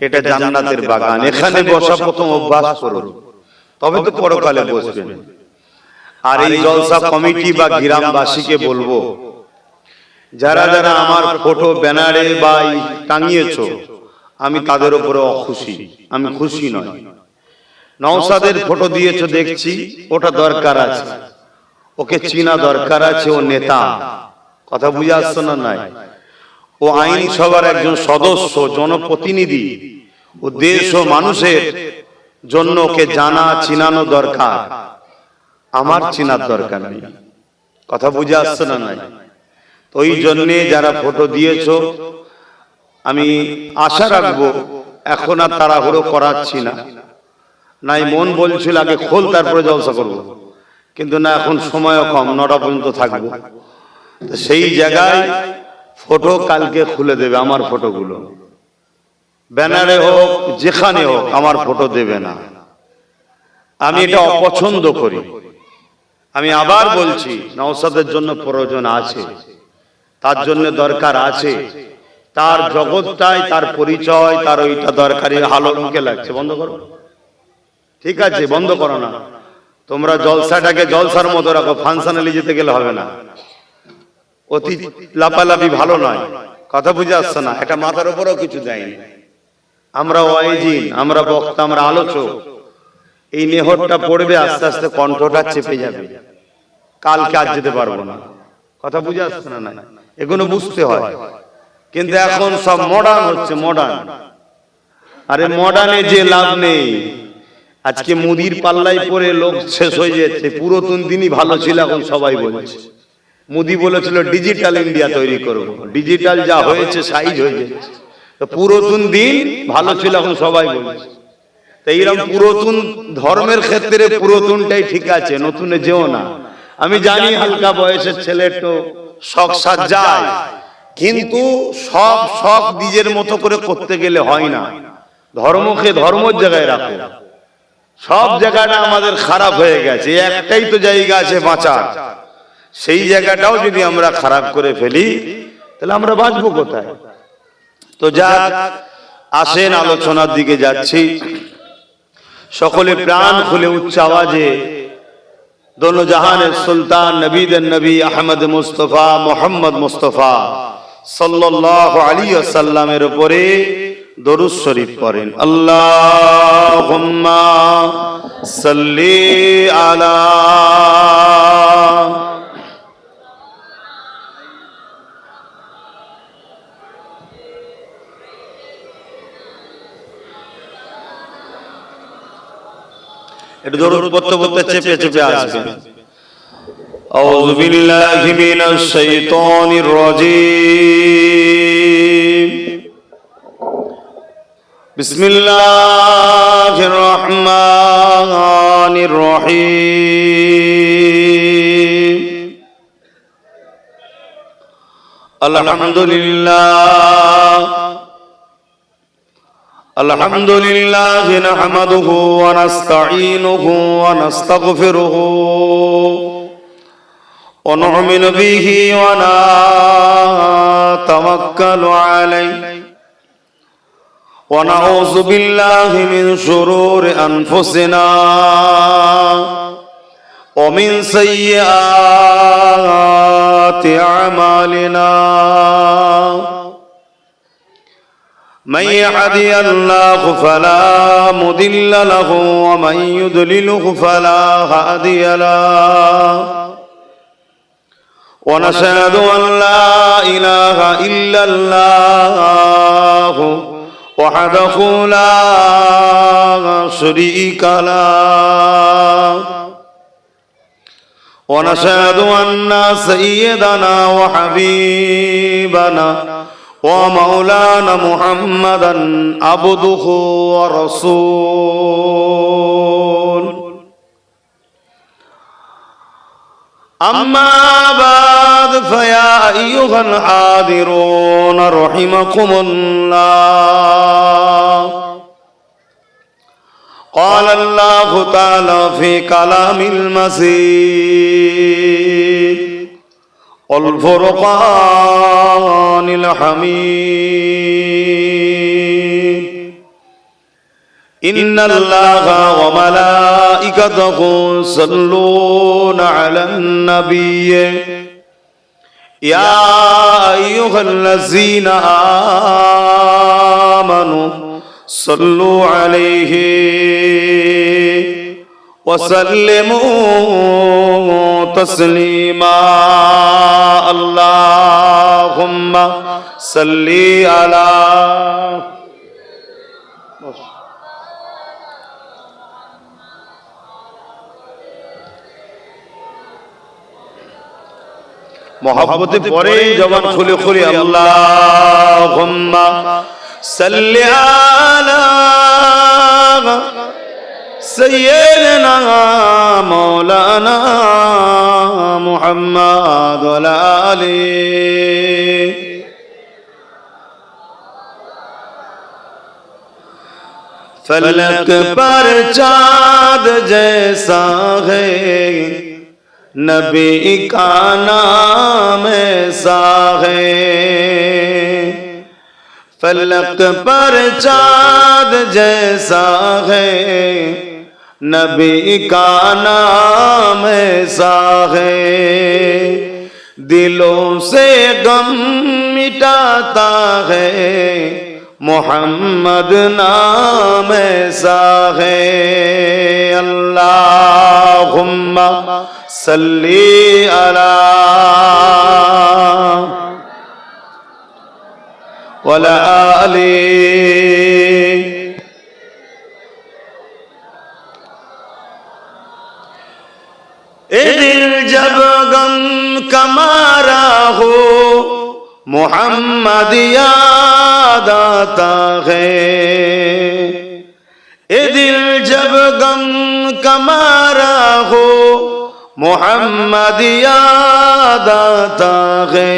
এটা জান্নাতের বাগান, এখানে বসা প্রথম অভ্যাস করুন, তবে তো পরকালে বসবেন। আর এই জলসা কমিটি বা গ্রামবাসীকে বলবো, যারা যারা আমার ফটো ব্যানারে বা টাঙিয়েছো, আমি তাদের উপরে অখুশি, আমি খুশি নয়। নওশাদের ফটো দিয়েছো দেখছি, ওটা দরকার আছে, ওকে চিনা দরকার আছে, ও নেতা, কথা বুঝে আসছো না? নাই, ও আইনসভার একজন সদস্য, জনপ্রতিনিধি, ও দেশ ও মানুষের জন্য ওকে জানা চিনানো দরকার, আমার চিনার দরকার নেই, কথা বুঝে আসছে না? নাই, তো ওই জন্যে যারা ফটো দিয়েছো, আমি আশা রাখবো, এখন আর তাড়াহুড়ো করাচ্ছি না। নাই মন বলছিল আগে খোল তারপরে জলসা করবো, কিন্তু না, এখন সময়ও কম, 9টা পর্যন্ত থাকবো। সেই জায়গায় ফটো কালকে খুলে দেবে, আমার ফটোগুলো ব্যানারে হোক যেখানে হোক, আমার ফটো দেবে না। আমি এটা অপছন্দ করি। আমি আবার বলছি, নওশাদের জন্য প্রয়োজন আছে, তার জন্য দরকার আছে, তার জগৎটাই, তার পরিচয়, তার ওইটা দরকারি। হালো মুখে লাগছে, বন্ধ করো, ঠিক আছে, বন্ধ করো না। তোমরা জলসাটাকে জলসার মতো রাখো, ফাংশনালি যেতে গেলে হবে না, অতি লাপালাপি ভালো নয়, কথা বুঝে আসছে না? এটা মাথার উপরেও কিছু দেয়নি। আমরা ওয়াইজিন, আমরা বক্তা, আমরা আলোচক, এই নেহরটা পড়বে, আস্তে আস্তে কণ্ঠটা চেপে যাবে, কালকে আজ যেতে পারবো না, কথা বুঝে আসছে না? না, এগুলো বুঝতে হয়। কিন্তু এখন সব মডার্ন হচ্ছে, মডার্ন। আরে মডার্নে যে লাভ নেই, আজকে মুদির পাল্লাই পরে লোক শেষ হয়ে যাচ্ছে। পুরাতন দিনই ভালো ছিল, এখন সবাই বলছে। মোদি বলেছিল ডিজিটাল ইন্ডিয়া তৈরি করব, ডিজিটাল যা হয়েছে সাইজ হয়ে যাচ্ছে। তো পুরাতন দিন ভালো ছিল, এখন সবাই বলছে। তো এইরকম পুরাতন ধর্মের ক্ষেত্রে পুরাতনটাই ঠিক আছে, নতুনে যেও না। আমি জানি হালকা বয়সের ছেলে একটু শখ সাজ যায়, কিন্তু সব শখ নিজের মতো করে করতে গেলে হয় না। ধর্মকে ধর্মের জায়গায় রাখো। সব জায়গাটা আমাদের খারাপ হয়ে গেছে, একটাই তো জায়গা আছে বাঁচার, সেই জায়গাটাও যদি আমরা খারাপ করে ফেলি, তাহলে আমরা বাঁচবো কোথায়? তো যাক, আসেন আলোচনার দিকে যাচ্ছি। সকলে প্রাণ খুলে উচ্চ আওয়াজে দোনো জাহানের সুলতান নবীদের নবী আহমদ মুস্তফা মোহাম্মদ মুস্তফা সাল্লাল্লাহু আলাইহি ওয়াসাল্লামের উপরে দরুদ শরীফ পড়েন। আল্লাহুম্মা সাল্লি আলা। এটা দরুদ পড়তে পড়তে চেপে চেপে আসবেন। আউযু বিল্লাহি মিনাশ শাইতানির রাজীম। বিসমিল্লাহির রহমানির রহিম। আলহামদুলিল্লাহ আলহামদুলিল্লাহি নাহমাদুহু ওয়া নাস্তাঈনুহু ওয়া নাস্তাগফিরুহু ওয়া নু'মিনু বিহি ওয়া নাতাওয়াক্কালু আলাইহি ওয়া নাউযু বিল্লাহি মিন শুরুরি আনফুসিনা ওয়া মিন সাইয়্যাতি আমালিনা। من يهده الله فلا مضل له ومن يضلله فلا هادي له ونشهد أن لا إله إلا الله وحده لا شريك له ونشهد أن سيدنا وحبيبنا ومولانا محمدا عبده ورسوله. أما بعد فيا أيها الحاضرون رحمكم الله. قال الله تعالى في كلام المسيح والفرقان الحميد. ইন্নাল্লাহা ওয়া মালাইকাতাহু সাল্লুনা আলান নাবিয়্যি ইয়া আইয়ুহাল্লাযীনা আমানু সাল্লু আলাইহি ওয়া সাল্লিমু তাসলিমা আল্লাহুম্মা সাল্লি আলা मोहब्बत परे जबान खुले खुले अल्लाहुम्मा सल्ली अला सय्यिदना मौलाना मुहम्मद व अला आलिहि फलक पर चाँद जैसा है नबी का नाम ऐसा है फलक पर चाँद जैसा है नबी का नाम ऐसा है दिलों से गम मिटाता है मोहम्मद नाम ऐसा है अल्लाहुम्मा सल्ली अला व अला आलिहि ए दिल जब गम का मारा हो मोहम्मद याद आता है ए दिल जब गम का मारा हो मोहम्मद याद आता है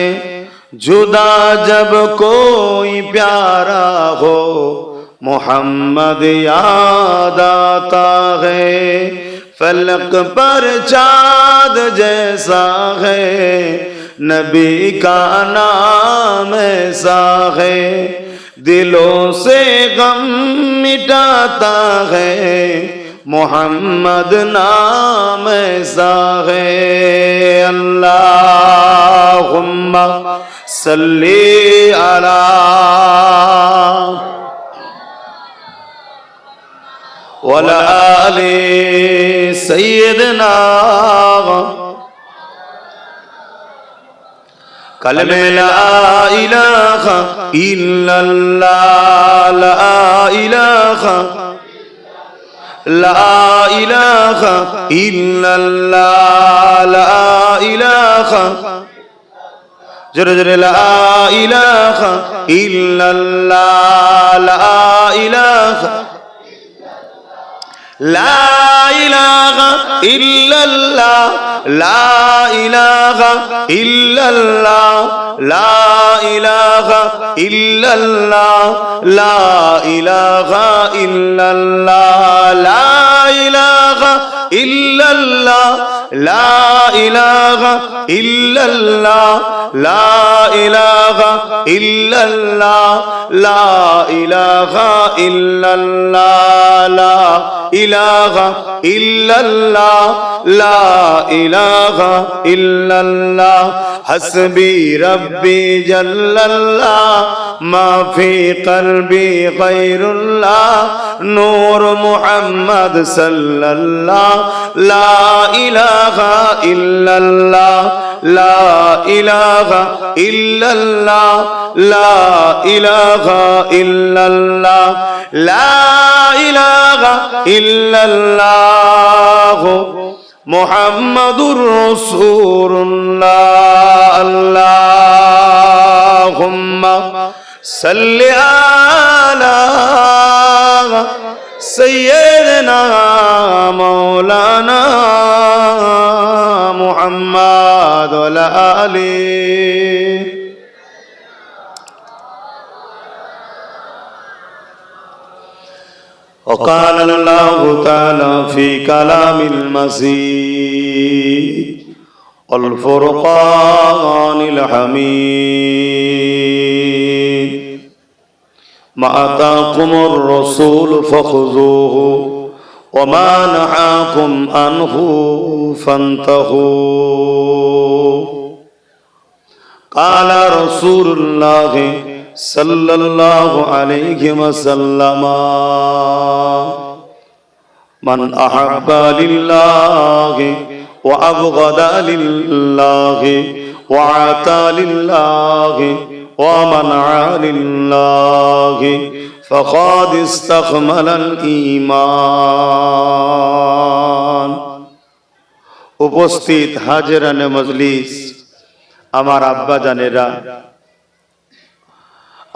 जुदा जब कोई प्यारा हो मोहम्मद याद आता है फलक पर चाँद जैसा है नबी का नाम ऐसा है दिलों से गम मिटाता है मोहम्मद नाम ऐसा है अल्लाहुम्मा सल्ली अला व अला आलिहि सय्यिदना कलमे ला इलाहा इल्लल्लाह ला इलाहा इल्लल्लाह ला इलाहा जरे जरे ला इलाहा इल्लल्लाह ला इलाहा ला इलाहा इल्लल्लाह ला इलाहा इल्लल्लाह ला इलाहा इल्लल्लाह ला इलाहा इल्लल्लाह ला इलाहा इल्लल्लाह ला इलाहा इल्लल्लाह ला इलाहा इल्लल्लाह ला इलाहा इल्लल्लाह ला इलाहा इल्लल्लाह ला इलाहा इल्लल्लाह हस्बी रब्बी जल्लल्लाह मा फी क़ल्बी गैरुल्लाह नूर मुहम्मद सल्लल्लाह ला इलाहा इल्लल्लाह ला इलाहा इल्लल्लाह ला इलाहा इल्लल्लाह ला इलाहा इल्लल्लाह मुहम्मदुर रसूलुल्लाह अल्लाहुम्मा सल्ली अला सय्यिदना मौलाना मुहम्मद व अला आलिहि وقال الله تعالى في كلام المسيح والفرقان الحميد মা আতাকুমুর রাসূল ফাখুযুহু ওয়া মা নাহাকুম আনহু ফান্তাহু। ক্বালা রাসূলুল্লাহ সাল্লাল্লাহু আলাইহি ওয়াসাল্লাম মান আহাব্বা লিল্লাহি ওয়া আবগাদা লিল্লাহি ওয়া আতা লিল্লাহি ওয়া মানআ লিল্লাহি ফাকাদ ইসতাকমালাল ঈমান। উপস্থিত হাজিরানে মজলিস, আমার আব্বা জানেরা,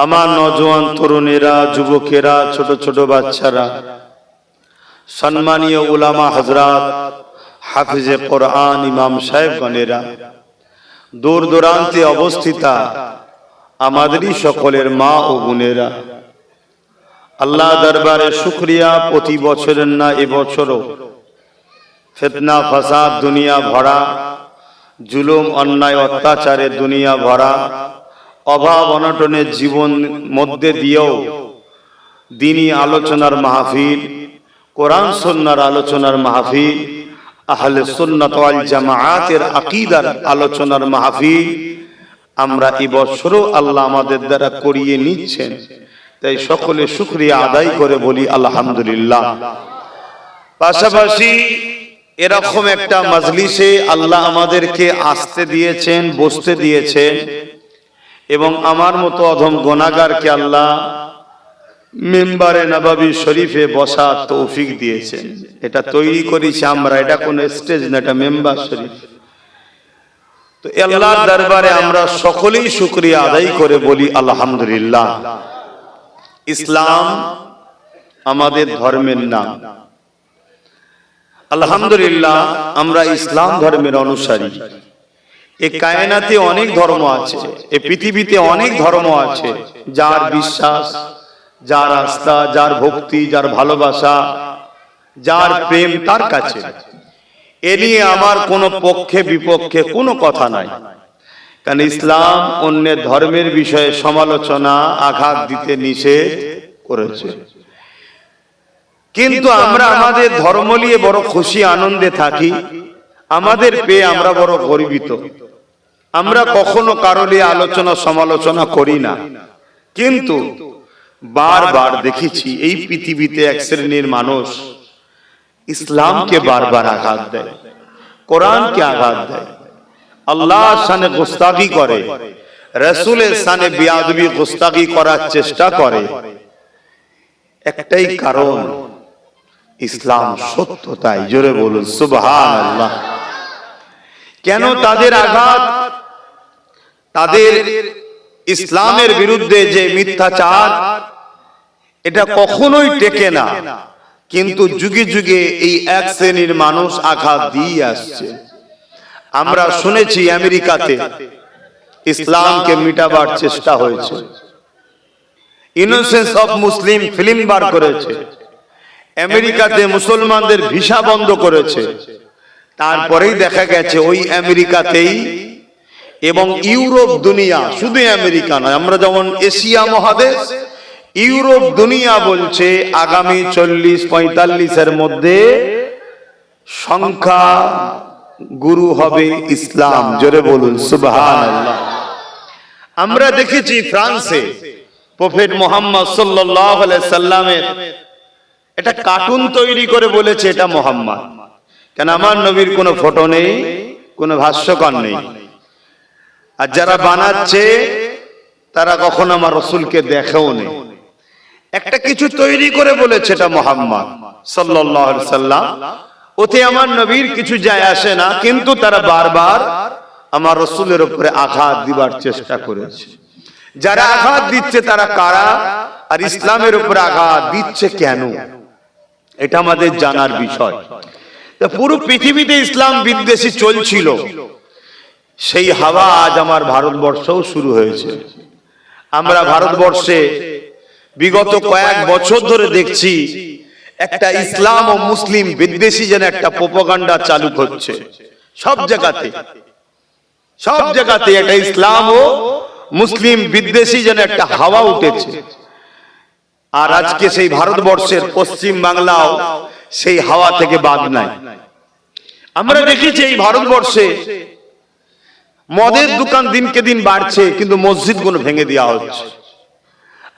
আমার নওজোয়ান তরুণেরা, যুবকেরা, ছোট ছোট বাচ্চারা, সম্মানীয় উলামা হযরত, হাফিজে কোরআন, ইমাম সাহেবগণেরা, দূর দূরান্তে অবস্থিতা আমাদেরই সকলের মা ও বোনেরা, আল্লাহ দরবারে শুকরিয়া। প্রতি বছরের না এবছরও ফিতনা ফাসাদ দুনিয়া ভরা, জুলুম অন্যায় অত্যাচারে দুনিয়া ভরা, অভাব অনটনের জীবন মধ্যে দিয়েও দ্বীনি আলোচনার মাহফিল, কোরআন সুন্নাহর আলোচনার মাহফিল, আহলে সুন্নাত ওয়াল জামাআতের আকীদার আলোচনার মাহফিল আমরা এই বছরও আল্লাহ আমাদের দ্বারা করিয়ে নিচ্ছেন। তাই সকলে শুকরিয়া আদায় করে বলি আলহামদুলিল্লাহ। পাশাপাশি এরকম একটা মজলিসে আল্লাহ আমাদেরকে আসতে দিয়েছেন, বসতে দিয়েছেন, এবং আমার মতো অধম গুনাহগারকে আল্লাহ মিম্বারে নববী শরীফে বসার তৌফিক দিয়েছেন। এটা তৈরি করেছি আমরা, এটা কোনো স্টেজ না, এটা মেম্বার শরীফ। তো আল্লাহর দরবারে আমরা সকলেই শুকরিয়া আদায় করে বলি আলহামদুলিল্লাহ। ইসলাম আমাদের ধর্মের নাম। আলহামদুলিল্লাহ আমরা ইসলাম ধর্মের অনুসারী। এই কায়নাতে অনেক ধর্ম আছে, এই পৃথিবীতে অনেক ধর্ম আছে। যার বিশ্বাস, যার আস্থা, যার ভক্তি, যার ভালোবাসা, যার প্রেম তার কাছে। এ নিয়ে আমার কোনো পক্ষে বিপক্ষে কোনো কথা নাই, কারণ ইসলাম অন্যের ধর্মের বিষয়ে সমালোচনা, আঘাত দিতে নিষেধ করেছে। কিন্তু আমরা আমাদের ধর্ম নিয়ে বড় খুশি আনন্দে থাকি, আমাদের পেয়ে আমরা বড় গর্বিত। আমরা কখনো কারো নিয়ে আলোচনা সমালোচনা করি না, কিন্তু বারবার দেখেছি এই পৃথিবীতে এক শ্রেণীর মানুষ ইসলামকে বারবার আঘাত দেয়, কোরআনকে আঘাত দেয়, আল্লাহর শানে গুস্তাখি করে, রাসূলের শানে বেয়াদবি গুস্তাখি করার চেষ্টা করে। একটাই কারণ, ইসলাম সত্য, তাই জোরে বলুন সুবহানাল্লাহ। কেন তাদের আঘাত? তাদের ইসলামের বিরুদ্ধে যে মিথ্যাচার, এটা কখনোই টেকে না, কিন্তু যুগে যুগে এই এক শ্রেণীর মানুষ আঘাত দিয়ে আসছে। আমরা শুনেছি আমেরিকাতে ইসলামকে মিটাবার চেষ্টা হয়েছে, ইনোসেন্স অফ মুসলিম ফিল্ম বার করেছে, আমেরিকাতে মুসলমানদের ভিসা বন্ধ করেছে। তারপরেই দেখা গেছে ওই আমেরিকাতেই এবং ইউরোপ দুনিয়া, শুধু আমেরিকা নয়, আমরা যেমন এশিয়া মহাদেশ, ইউরোপ দুনিয়া বলছে আগামী 40-45 মধ্যে সংখ্যা গুরু হবে ইসলাম। জোরে বলুন সুবহানাল্লাহ। আমরা দেখেছি ফ্রান্সে প্রফেট মুহাম্মদ সাল্লাল্লাহু আলাইহি সাল্লামের এটা কার্টুন তৈরি করে বলেছে এটা মুহাম্মদ। কেন আমার নবীর কোনো ফটো নেই, কোনো ভাষ্যকার নেই। আর যারা বানাচ্ছে তারা কখনো আমার রাসূলকে দেখেও নেই। একটা কিছু তৈরি করে বলেছে এটা মুহাম্মদ সাল্লাল্লাহু আলাইহি সাল্লাম, ওতে আমার নবীর কিছু যায় আসে না, কিন্তু তারা বারবার আমার রাসূলের উপরে আঘাত দিবার চেষ্টা করেছে। যারা আঘাত দিচ্ছে তারা কারা, আর ইসলামের উপরে আঘাত দিচ্ছে কেন, এটা আমাদের জানার বিষয়। পুরো পৃথিবীতে ইসলাম বিদ্বেষী চলছিল, সেই হাওয়া আজ আমার ভারতবর্ষেও শুরু হয়েছে। আমরা ভারতবর্ষে বিগত কয়েক বছর ধরে দেখছি একটা ইসলাম ও মুসলিম বিদ্বেষী যেন একটা প্রোপাগান্ডা চালু হচ্ছে সব জায়গাতে। সব জায়গাতে একটা ইসলাম ও মুসলিম বিদ্বেষী যেন একটা হাওয়া উঠেছে। আর আজকে সেই ভারতবর্ষের পশ্চিম বাংলাও সেই হাওয়া থেকে বাদ নাই। আমরা দেখেছি এই ভারতবর্ষে মদের দোকান দিনকে দিন বাড়ছে, কিন্তু মসজিদগুলো ভেঙে দেওয়া হচ্ছে।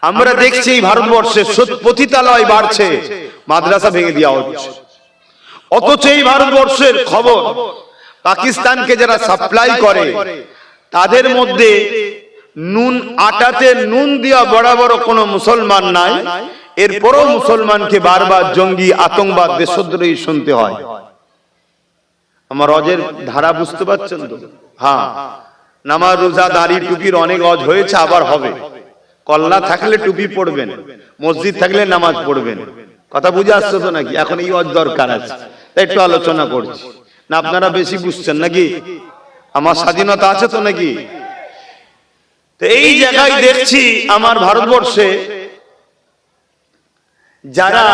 আমরা দেখছি এই ভারতবর্ষে পতিতালয় বাড়ছে, মাদ্রাসা ভেঙে দেওয়া হচ্ছে। অথচ এই ভারতবর্ষের খবর পাকিস্তানকে যারা সাপ্লাই করে তাদের মধ্যে নুন, আটাতে নুন দেওয়া বরাবর কোনো মুসলমান নাই, এরপরও মুসলমানকে বারবার জঙ্গি, আতঙ্কবাদ, দেশদ্রোহী শুনতে হয়। আমার অজের ধারা বুঝতে পারছেন তো? হ্যাঁ, নামাজ, রোজা, দাড়ি, টুপির অনেক অজ হয়েছে, আবার হবে। কল্লা থাকলে টুপি পড়বেন, মসজিদ থাকলে নামাজ পড়বেন। কথা বুঝে আসছে তো নাকি? এখন এই অজ দরকার আছে, তাই একটু আলোচনা করছি। না আপনারা বেশি বুঝছেন নাকি? আমার স্বাধীনতা আছে তো নাকি? তো এই জায়গায় দেখছি আমার ভারতবর্ষে যারা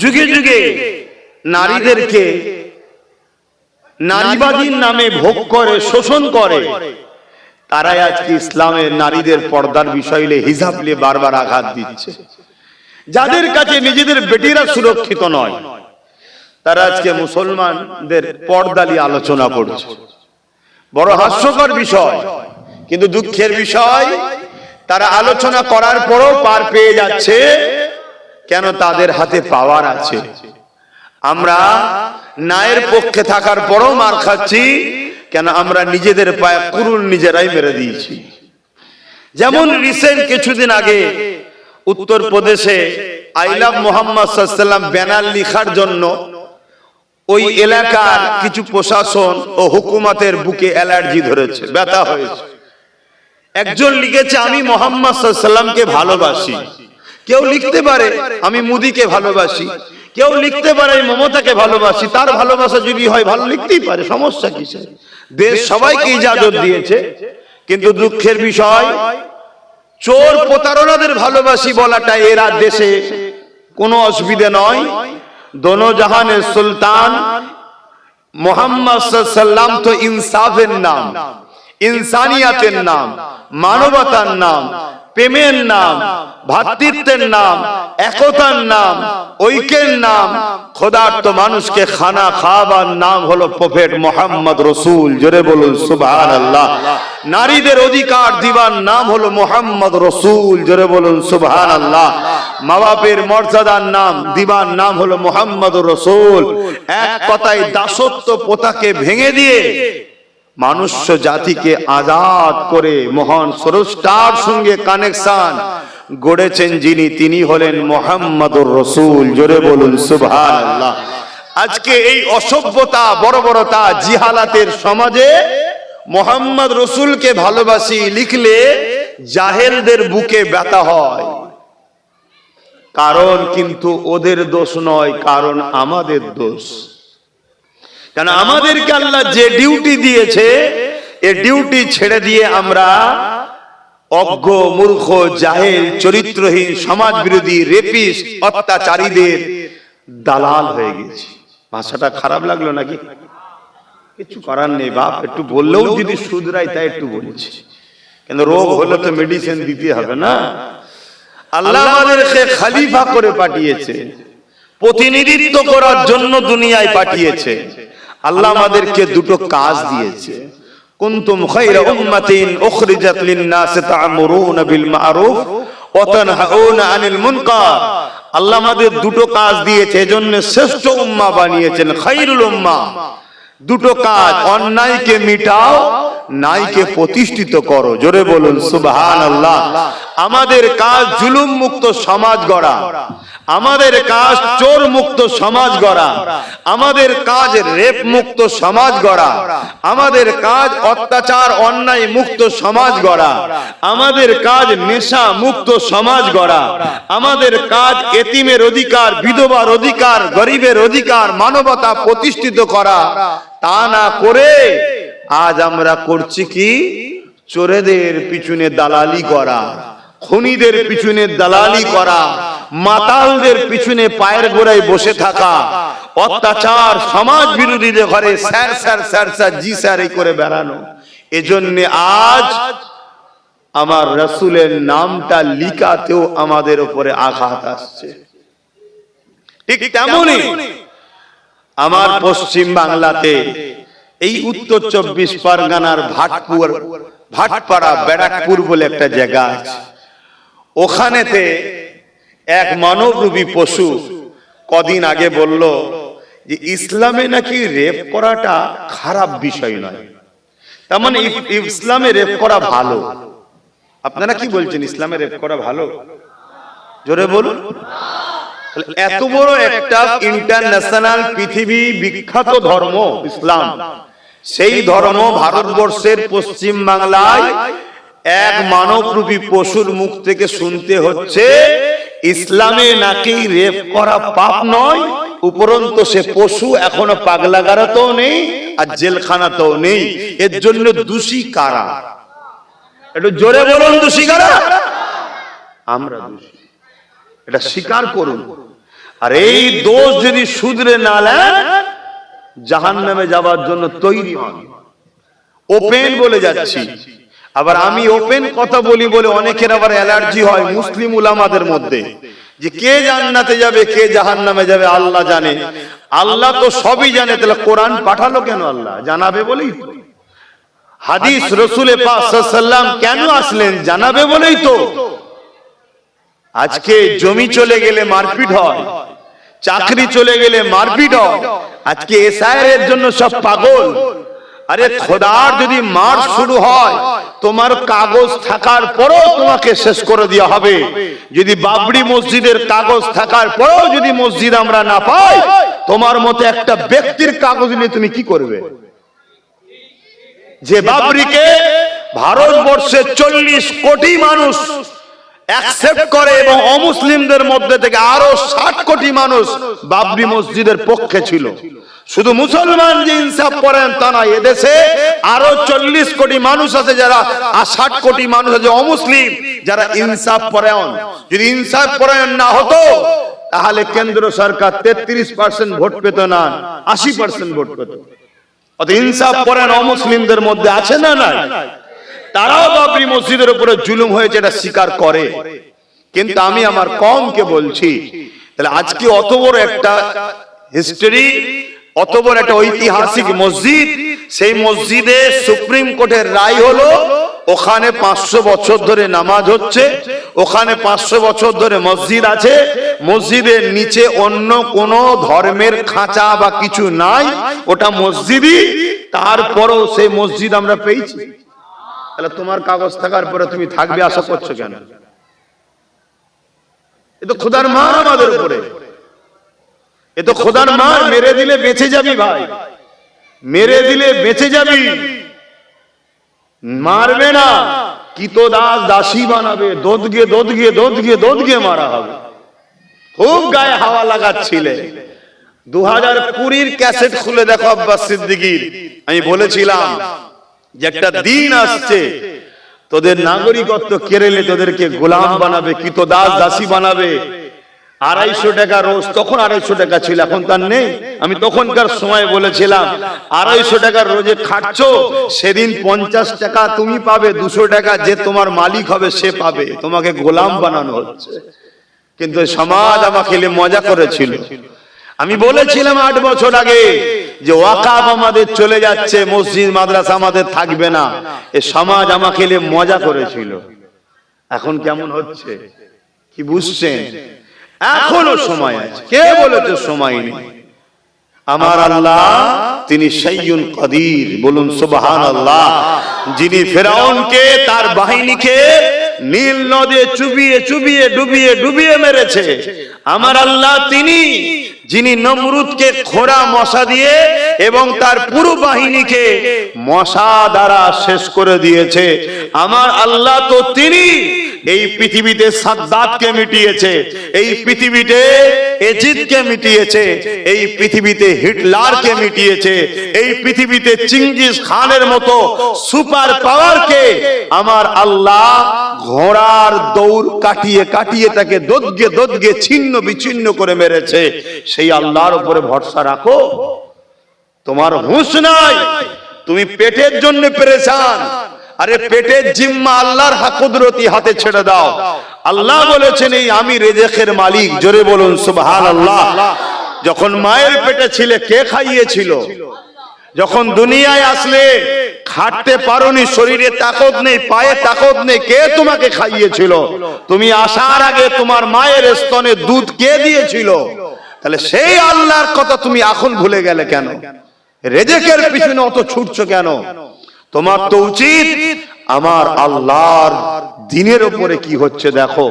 যুগে যুগে নারীদেরকে নারীবাদীর নামে ভোগ করে, শোষণ করে, তারাই আজকে ইসলামের নারীদের পর্দার বিষয় নিয়ে, হিজাব নিয়ে বারবার আঘাত দিচ্ছে। যাদের কাছে নিজেদের বেটিরা সুরক্ষিত নয়, তারা আজকে মুসলমানদের পর্দা নিয়ে আলোচনা করছে। বড় হাস্যকর বিষয়, কিন্তু দুঃখের বিষয়, তারা আলোচনা করার পরও পার পেয়ে যাচ্ছে। কেন? তাদের হাতে পাওয়ার আছে। আমরা ন্যায়ের পক্ষে থাকার পরও মার খাচ্ছি। কেন? আমরা নিজেদের পায়ে কুরুল নিজেরাই মেরে দিয়েছি। যেমন রিসেন্ট কিছুদিন আগে উত্তরপ্রদেশে আই লাভ মোহাম্মদ সাল্লাল্লাহু আলাইহি ওয়াসাল্লাম ব্যানার লেখার জন্য ওই এলাকার কিছু প্রশাসন ও হুকুমতের বুকে অ্যালার্জি ধরেছে, ব্যথা হয়েছে। একজন লিখেছে আমি মোহাম্মদ সাল্লাল্লাহু আলাইহি ওয়াসাল্লামকে ভালোবাসি। কেউ লিখতে পারে আমি মোদিকে ভালোবাসি, কেউ লিখতে পারে মমতাকে ভালোবাসি। তার ভালোবাসা যদি হয় ভালো লিখতেই পারে, সমস্যা কিসে? দেশ সবাইকে ইজাজত দিয়েছে। কিন্তু দুঃখের বিষয়, চোর প্রতারণাদের ভালোবাসি বলাটা এরা দেশে কোনো অসুবিধা নয়। দোনো জাহানের সুলতান মোহাম্মদ সাল্লাল্লাহু আলাইহি ওয়াসাল্লাম তো ইনসাফের নাম, ইনসানিয়াতের নাম, মানবতার নাম, প্রেমের নাম, ভ্রাতৃত্বের নাম, একতার নাম, ঐক্যের নাম, খোদার্থ মানুষকে খানা খাওয়াবার নাম হলো প্রফেট মোহাম্মদ রসুল। জোরে বলুন সুবহানাল্লাহ। নারীদের অধিকার দিবার নাম হলো মোহাম্মদ রসুল। জোরে বলুন সুবহানাল্লাহ। মা বাপের মর্যাদার নাম দিবার নাম হলো মোহাম্মদ রসুল। এক কথায় দাসত্ব প্রথাকে ভেঙে দিয়ে মানুষ্য জাতিকে আজাদ করে মহান স্রষ্টার সঙ্গে কানেকশন গড়েছেন যিনি, তিনি হলেন মুহাম্মাদুর রাসূল। জোরে বলুন সুবহানাল্লাহ। আজকে এই অসভ্যতা, বর্বরতা, জিহালাতের সমাজে মুহাম্মদ রাসূলকে ভালোবাসি লিখলে জাহেলদের বুকে ব্যথা হয়। কারণ কিন্তু ওদের দোষ নয়, কারণ আমাদের দোষ। কেন? আমাদেরকে আল্লাহ যে ডিউটি দিয়েছে, এই ডিউটি ছেড়ে দিয়ে আমরা অজ্ঞ, মূর্খ, জাহেল, চরিত্রহীন, সমাজ বিরোধী, রেপিস্ট, অত্যাচারীদের দালাল হয়ে গেছি। ভাষাটা খারাপ লাগলো নাকি? কিছু করার নেই বাপ, একটু বললেও যদি শুধরাই তাই একটু বলছি। কিন্তু রোগ হলে তো মেডিসিন দিতে হবে না? আল্লাহ আমাদেরকে খলিফা করে পাঠিয়েছে, প্রতিনিধিত্ব করার জন্য দুনিয়ায় পাঠিয়েছে। আল্লাহ আমাদেরকে দুটো কাজ দিয়েছে। কুনতুম খায়রা উম্মাতিন উখরিজাত লিন-নাস তা'মুরুনা বিল মা'রুফ ওয়া তানহাউনা আনিল মুনকার। আল্লাহ আমাদের দুটো কাজ দিয়েছে, এজন্য শ্রেষ্ঠ উম্মাহ বানিয়েছেন, খায়রুল উম্মাহ। দুটো কাজ, অন্যায়কে মিটাও, ন্যায়কে প্রতিষ্ঠিত করো। জোরে বলুন সুবহানাল্লাহ। আমাদের কাজ জুলুম মুক্ত সমাজ গড়া, আমাদের কাজ চোর মুক্ত সমাজ গড়া, আমাদের কাজ রেপ মুক্ত সমাজ গড়া, আমাদের কাজ অত্যাচার অন্যায় মুক্ত সমাজ গড়া, আমাদের কাজ নেশা মুক্ত সমাজ গড়া, আমাদের কাজ এতিমের অধিকার, বিধবার অধিকার, গরিবের অধিকার, মানবতা প্রতিষ্ঠিত করা। তা না করে আজ আমরা করছি কি? চোরেদের পিছনে দালালি করা, খুনিদের পিছনে দালালি করা, মাতালদের পিছনে পায়ের গোড়ায় বসে থাকা, অত্যাচার, সমাজ বিরোধীদের ঘরে স্যার স্যার স্যার স্যার জি স্যার এই করে বেড়ানো। এজন্য আজ আমার রাসূলের নামটা লিখাতেও আমাদের উপরে আঘাত আসছে। ঠিক তেমনি আমার পশ্চিম বাংলাতে এই উত্তর 24 পরগনার ভাটপাড়া ব্যারাকপুর বলে একটা জায়গা আছে, ওখানেতে এক মানবরূপী পশু কদিন আগে বলল যে ইসলামে নাকি রেপ করাটা খারাপ বিষয় নয়, তার মানে ইসলামে রেপ করা ভালো। আপনারা কি বলছেন, ইসলামে রেপ করা ভালো? জোরে বলুন। এত বড় একটা ইন্টারন্যাশনাল পৃথিবী বিখ্যাত ধর্ম ইসলাম, সেই ধর্ম ভারতবর্ষের পশ্চিম বাংলায় এক মানবরূপী পশুর মুখ থেকে শুনতে হচ্ছে ইসলামে নাকি রেপ করা পাপ নয়, উপরন্তু সে পশু এখনো পাগলাগারতেও নেই আর জেলখানাতেও নেই। এর জন্য দোষী কারা? একটু জোরে বলুন, দোষী কারা? আমরা দোষী, এটা স্বীকার করুন। আর এই দোষ যদি শুধরে না নেন, জাহান্নামে যাওয়ার জন্য তৈরি হন। ওপেন বলে যাচ্ছি। আবার আমি ওপেন কথা বলি বলে অনেকের আবার অ্যালার্জি হয় মুসলিম উলামাদের মধ্যে, যে কে জান্নাতে যাবে কে জাহান্নামে যাবে আল্লাহ জানে। আল্লাহ তো সবই জানে, তাহলে কোরআন পাঠালো কেন? আল্লাহ জানাবে বলেই তো। হাদিস রাসূলে পাক সাল্লাল্লাহু আলাইহি ওয়াসাল্লাম কেন আসলেন? জানাবে বলেই তো। আজকে জমি চলে গেলে মারপিট হয়, চাকরি চলে গেলে মারপিট হয়, আজকে এসআইআর এর জন্য সব পাগল। আরে খোদার যদি মার শুরু হয়, তোমার কাগজ থাকার পরেও তোমাকে শেষ করে দেওয়া হবে। যদি বাবরি মসজিদের কাগজ থাকার পরেও যদি মসজিদ আমরা না পাই, তোমার মতো একটা ব্যক্তির কাগজ নিয়ে তুমি কি করবে? যে বাবরিকে ভারতবর্ষের 40 কোটি মানুষ অ্যাকসেপ্ট করে এবং অমুসলিমদের মধ্যে থেকে আরো 60 কোটি মানুষ বাবরি মসজিদের পক্ষে ছিল। শুধু মুসলমান যে ইনসাফ করেন তা না, এদেশে আরো 40 কোটি মানুষ আছে যারা, আর 60 কোটি মানুষ আছে অমুসলিম যারা ইনসাফ পরায়ণ। যদি ইনসাফ পরায়ণ না হতো তাহলে কেন্দ্র সরকার 33% ভোট পেত না, 80% ভোট পেত। অত ইনসাফ পরায়ণ অমুসলিমদের মধ্যে আছে না? নাই। তারাও বাবরি মসজিদের উপরে জুলুম হয়েছে এটা স্বীকার করে। কিন্তু আমি আমার কমকে বলছি, তাহলে আজকে অত বড় একটা হিস্টরি, অত বড় একটা ঐতিহাসিক মসজিদ, সেই মসজিদে সুপ্রিম কোর্টের রায় হলো ওখানে 500 বছর ধরে নামাজ হচ্ছে, ওখানে 500 বছর ধরে মসজিদ আছে, মসজিদের নিচে অন্য কোনো ধর্মের খাঁচা বা কিছু নাই, ওটা মসজিদই। তারপরও সেই মসজিদ আমরা পেয়েছি। তাহলে তোমার কাগজ থাকার পরে তুমি থাকবে আশা করছো কেন? এ তো খোদার মার আমাদের উপরে, এ তো খোদার মার। মেরে দিলে বেঁচে যাবি ভাই, মেরে দিলে বেঁচে যাবি, মারবে না কি তো দাস দাসী বানাবে, দোদগে দোদগে দোদগে দোদগে মারা হবে। খুব গায়ে হাওয়া লাগাচ্ছিলে। 2020 ক্যাসেট খুলে দেখো আব্বাস সিদ্দিকীর। আমি বলেছিলাম যে একটা দিন আসছে তোদের নাগরিকত্ব কেড়ে নিয়ে তোদেরকে গোলাম বানাবে, কি তো দাস দাসী বানাবে। 250 টাকা রোজ, তখন 250 টাকা ছিল, এখন তার নেই। আমি তখনকার সময় বলেছিলাম 250 টাকা রোজে খাচ্ছ, সেদিন 50 টাকা তুমি পাবে, 200 টাকা যে তোমার মালিক হবে সে পাবে। তোমাকে গোলাম বানানো হচ্ছে। কিন্তু সমাজ আমাকে মজা করেছিল। আমি বলেছিলাম 8 বছর আগে যে ওয়াকাফ আমাদের চলে যাচ্ছে, মসজিদ মাদ্রাসা আমাদের থাকবে না। এ সমাজ আমাকে মজা করেছিল। এখন কেমন হচ্ছে কি বুঝছেন? এখনো সময় আছে। কে বলেছে সময় নেই? আমার আল্লাহ তিনি সাইয়্যুন কাদির, বলুন সুবহানাল্লাহ। যিনি ফেরাউনকে তার বাহিনীকে নীল নদে চুবিয়ে চুবিয়ে ডুবিয়ে ডুবিয়ে মেরেছে, আমার আল্লাহ তিনি যিনি নমরুদকে খোঁড়া মশা দিয়ে এবং তার পুরো বাহিনীকে মশা দ্বারা শেষ করে দিয়েছে, আমার আল্লাহ তো তিনি এই পৃথিবীতে সাদ্দাতকে মিটিয়েছে, এই পৃথিবীতে এজিদকে মিটিয়েছে, এই পৃথিবীতে হিটলারকে মিটিয়েছে, এই পৃথিবীতে চিঙ্গিস খানের মতো সুপার পাওয়ারকে আমার আল্লাহ ঘোড়ার দৌড় কাটিয়ে কাটিয়ে তাকে দোদগে দোদগে ছিন্ন বিচ্ছিন্ন করে মেরেছে। সেই আল্লাহর উপরে ভরসা রাখো। তোমার হুঁশ নাই, তুমি পেটের জন্য পেরেশান, আরে পেটের জিম্মা আল্লাহর কুদরতি হাতে ছেড়ে দাও। আল্লাহ বলেছেন এই আমি রিজিকের মালিক, জোরে বলুন সুবহানাল্লাহ। যখন মায়ের পেটে ছিলে কে খাইয়েছিল? যখন দুনিয়ায় আসলে খাটতে পারোনি, শরীরে তাকত নেই, পায়ে তাকত নেই, কে তোমাকে খাইয়েছিল? তুমি আসার আগে তোমার মায়ের স্তনে দুধ কে দিয়েছিল? তাহলে সেই আল্লাহর কথা তুমি এখন ভুলে গেলে কেন? রিজিকের পিছনে অত ছুটছো কেন? তোমার তো উচিত আমার আল্লাহর দ্বীনের উপরে কি হচ্ছে দেখো,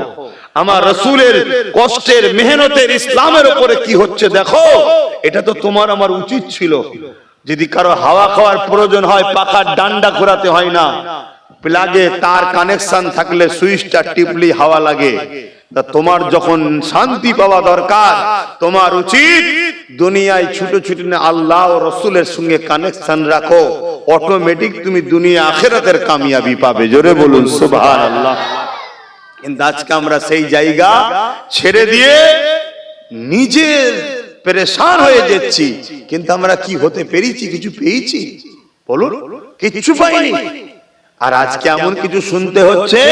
আমার রাসূলের কষ্টের মেহনতের ইসলামের উপরে কি হচ্ছে দেখো। এটা তো তোমার আমার উচিত ছিল। যদি কারো হাওয়া খাওয়ার প্রয়োজন হয় পাখার ডান্ডা ঘোরাতে হয় না, প্লাগে তার কানেকশন থাকলে সুইচটা টিপলি হাওয়া লাগে। তা তোমার যখন শান্তি পাওয়া দরকার, তোমার উচিত দুনিয়ায় ছুটো ছুটি না আল্লাহ ও রাসূলের সঙ্গে কানেকশন রাখো, অটোমেটিক তুমি দুনিয়া আখিরাতের কামিয়াবি পাবে। জোরে বলুন সুবহানাল্লাহ। কিন্তু আজকে আমরা সেই জায়গা ছেড়ে দিয়ে নিজের পেরেশান হয়ে যাচ্ছি। কিন্তু আমরা কি হতে পেরেছি? কিছু পেয়েছি? বলুন, কিছু পাইনি। আর আজকে এমন কিছু শুনতে হচ্ছে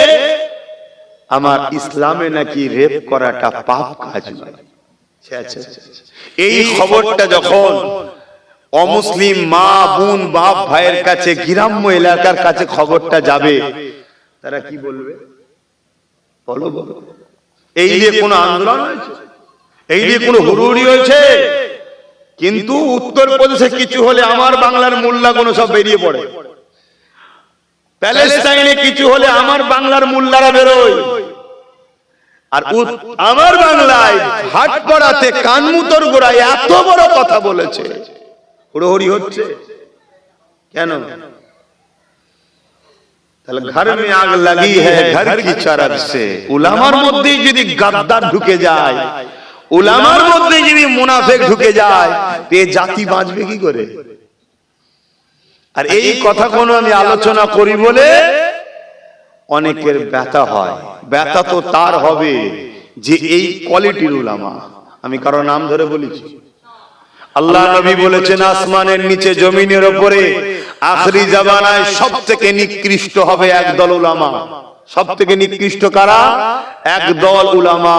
আমার ইসলামে নাকি রেপ করাটা পাপ কাজ নয়। এই খবরটা যখন অমুসলিম মা বোন বাপ ভাইয়ের কাছে, গ্রাম্য এলাকার কাছে খবরটা যাবে, তারা কি বলবে? বলো বলো। এই নিয়ে কোনো আন্দোলন হয়েছে? এই নিয়ে কোনো হুড়ুহুড়ি হয়েছে? কিন্তু উত্তরপ্রদেশে কিছু হলে আমার বাংলার মোল্লাগুলো সব বেরিয়ে পড়ে। প্যালেস্টাইনে কিছু হলে আমার বাংলার মোল্লারা বেরোয়। আর আমার বাংলায় ভাটপাড়াতে কানমুতর গোড়ায় এত বড় কথা বলেছে, হুড়োহুড়ি হচ্ছে কেন? তাহলে ঘর মে আগ লাগি হ্যায় ঘর কি চরক সে। উলামার মধ্যে যদি গাদ্দার ঢুকে যায়, উলামার মধ্যে যদি মুনাফিক ঢুকে যায়, তো এই জাতি বাঁচবে কি করে? আর এই কথা কোনো আমি আলোচনা করি বলে অনেকের ব্যথা হয়। ব্যথা তো তার হবে যে এই কোয়ালিটির উলামা। আমি কারো নাম ধরে বলেছি? আল্লাহ নবী বলেছেন আসমানের নিচে জমিনের উপরে আখরি জামানায় সবথেকে নিকৃষ্ট হবে একদল উলামা। সবথেকে নিকৃষ্ট কারা? একদল উলামা।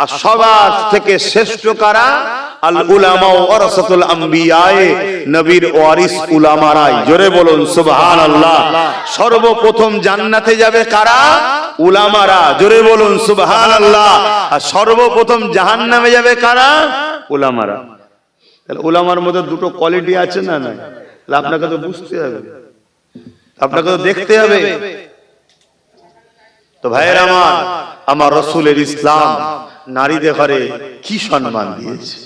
আর সবার থেকে শ্রেষ্ঠ কারা? আল উলামা ওয়ারাসাতুল আমবিয়া, নবীর ওয়ারিস উলামারাই। জোরে বলুন সুবহানাল্লাহ। সর্বপ্রথম জান্নাতে যাবে কারা? উলামারা। জোরে বলুন সুবহানাল্লাহ। আর সর্বপ্রথম জাহান্নামে যাবে কারা? উলামারা। তাহলে উলামার মধ্যে দুটো কোয়ালিটি আছে না? না, তাহলে আপনাকে তো বুঝতে হবে, আপনাকে তো দেখতে হবে। তো ভাইয়ের আমার, আমার রাসূলের ইসলাম নারীদের ঘরে কি সম্মান দিয়েছে।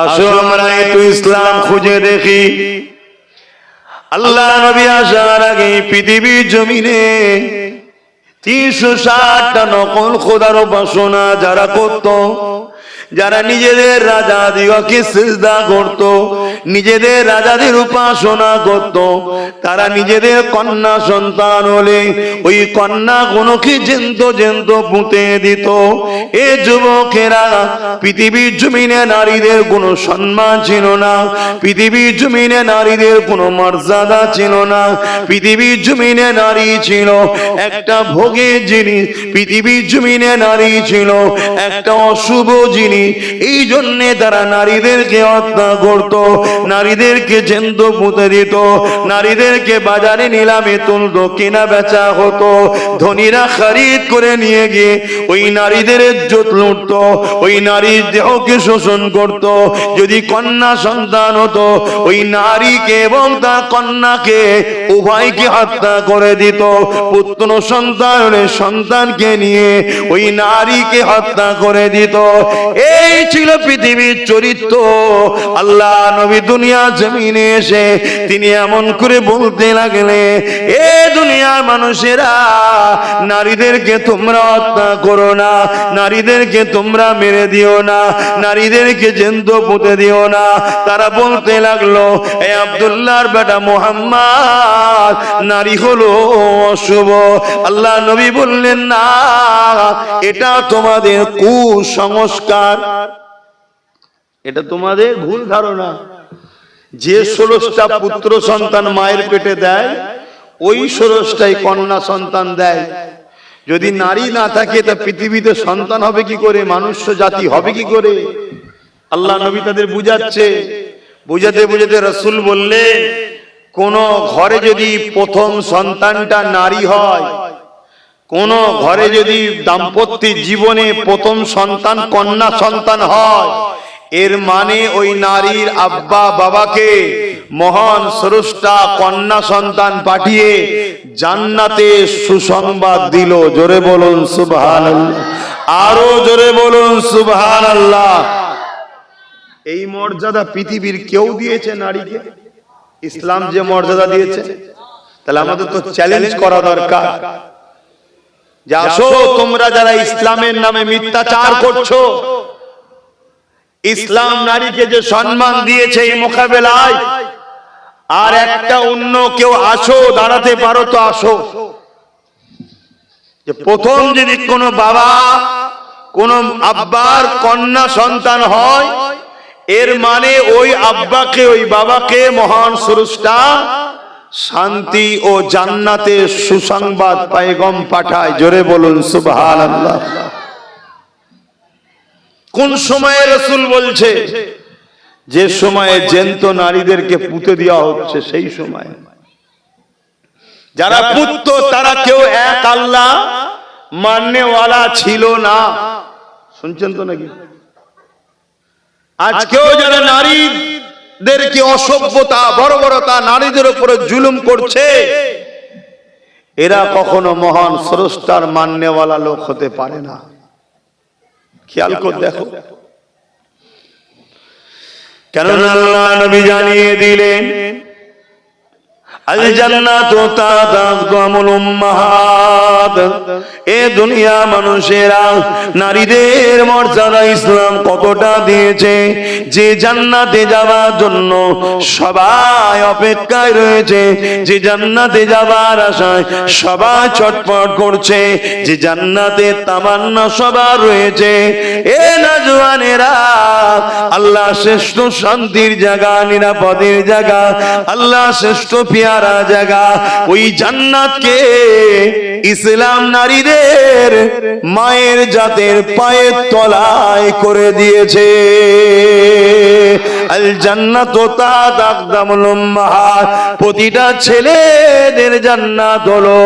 আসো আমরা একটু ইসলাম খুঁজে দেখি। আল্লাহ নবী আসার আগে পৃথিবীর জমিনে 360টা নকল খোদার উপাসনা যারা করত, যারা নিজেদের রাজা দিগকে সিজদা করত, নিজেদের রাজাদের উপাসনা করত, তারা নিজেদের কন্যা সন্তান হলে ওই কন্যা গুলোকে জ্যান্ত জ্যান্ত পুঁতে দিত। এ যুবকেরা, পৃথিবীর জমিনে নারীদের কোনো সম্মান ছিল না, পৃথিবীর জমিনে নারীদের কোনো মর্যাদা ছিল না, পৃথিবীর জমিনে নারী ছিল একটা ভোগের জিনিস, পৃথিবীর জমিনে নারী ছিল একটা অশুভ জিনিস। এই জন্য তারা নারীদেরকে হত্যা করত, নারীদেরকে জ্যান্ত পুঁতে দিত, নারীদেরকে বাজারে নিলামে তুলতো, কেনা বেচা হতো। ধনীরা খরিদ করে নিয়ে গিয়ে ওই নারীদের ইজ্জত লুটত, ওই নারীর দেহকে শোষণ করত। যদি কন্যা সন্তান হতো, ওই নারীকে এবং তার কন্যাকে উভয়কে হত্যা করে দিত। পুত্র সন্তান হলে সন্তানকে নিয়ে ওই নারীকে হত্যা করে দিত। এই ছিল পৃথিবীর চরিত্র। আল্লাহ নবী দুনিয়া জমিনে এসে তিনি এমন করে বলতে লাগলে, এ দুনিয়ার মানুষেরা, নারীদেরকে তোমরা হত্যা করো না, নারীদেরকে তোমরা মেরে দিও না, নারীদেরকে জ্যান্ত পুঁতে দিও না। তারা বলতে লাগলো, এ আব্দুল্লাহর বেটা মুহাম্মদ, নারী হলো অশুভ। আল্লাহ নবী বললেন, না, এটা তোমাদের কুসংস্কার, এটা তোমাদের ভুল ধারণা। যে 16টা পুত্র সন্তান মায়ের পেটে দেয় ওই 16টাই কন্যা সন্তান দেয়। যদি নারী না থাকে তা পৃথিবীতে সন্তান হবে কি করে, মানুষ্য জাতি হবে কি করে? আল্লাহ নবী তাদের বুঝাচ্ছে, বুঝাতে বুঝাতে রাসূল বললেন, কোন ঘরে যদি প্রথম সন্তানটা নারী হয়, কোন ঘরে যদি দাম্পত্য জীবনে প্রথম সন্তান কন্যা সন্তান হয়, এর মানে ওই নারীর আব্বা বাবাকে মহান স্রষ্টা কন্যা সন্তান পাঠিয়ে জান্নাতে সুসংবাদ দিল। জোরে বলুন সুবহানাল্লাহ, আরো জোরে বলুন সুবহানাল্লাহ। এই মর্যাদা পৃথিবীর কেউ দিয়েছে নারীকে? ইসলাম যে মর্যাদা দিয়েছে, তাহলে আমাদের তো চ্যালেঞ্জ করা দরকার যে আসো তোমরা যারা ইসলামের নামে মিথ্যাচার করছো, ইসলাম নারীকে যে সম্মান দিয়েছে এই মোকাবেলায় আর একটা অন্য কেউ আসো, দাঁড়াতে পারো তো আসো। যে প্রথম যদি কোনো বাবা কোন আব্বার কন্যা সন্তান হয়, এর মানে ওই আব্বাকে ওই বাবাকে মহান স্রষ্টা শান্তি ও জান্নাতে সুসংবাদ পয়গম পাঠায়। জোরে বলুন সুবহানাল্লাহ। কোন সময়ে রাসূল বলছে? যে সময়ে জ্যান্ত নারীদেরকে পুঁতে দেওয়া হচ্ছে সেই সময়। যারা পুততো তারা কেউ এক আল্লাহ মাননেওয়ালা ছিল না। শুনছেন তো নাকি? আজকেও যারা নারীদেরকে অসভ্যতা বর্বরতা নারীদের উপরে জুলুম করছে, এরা কখনো মহান স্রষ্টার মাননেওয়ালা লোক হতে পারে না। খেয়াল করে দেখো, কেননা আল্লাহ নবী জানিয়ে দিলেন আল জান্নাতু তাতাকামুল উম্মাহাত। এ দুনিয়া মানুষেরা নারীদের মর্যাদা ইসলাম কতটা দিয়েছে, যে জান্নাতে যাওয়ার জন্য সবাই অপেক্ষায় রয়েছে, যে জান্নাতে যাওয়ার আশায় সবাই ছটফট করছে, যে জান্নাতে তামান্না সবার রয়েছে। এ নওজওয়ানেরা, আল্লাহ শ্রেষ্ঠ শান্তির জায়গা, নিরাপদের জায়গা, আল্লাহ শ্রেষ্ঠ পিয়ারা জায়গা, ওই জান্নাতকে ইসলাম নারীদের মায়ের জাতের পায়ের তলায় করে দিয়েছে। আল জান্নাতু তাতাকামুল উম্মাহাত। প্রতিটা ছেলেদের জান্নাত হলো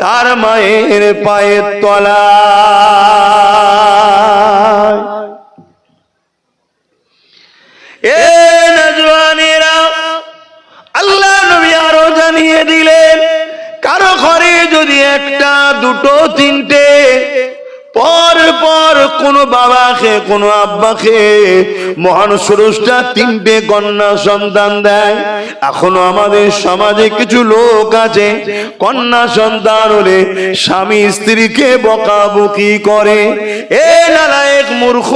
তার মায়ের পায়ের তলায়। এ নওজওয়ানেরা, আল্লাহ নবী আরো জানিয়ে দিলেন, কারো ঘরে যদি একটা দুটো তিনটে পর পর কোন বাবাকে কোন আব্বাকে মহান স্রষ্টা তিনটে কন্যা সন্তান দেয়। এখনো আমাদের সমাজে কিছু লোক আছে কন্যা সন্তান হলে স্বামী স্ত্রীকে বকাবকি করে। এ নালায়েক মূর্খ,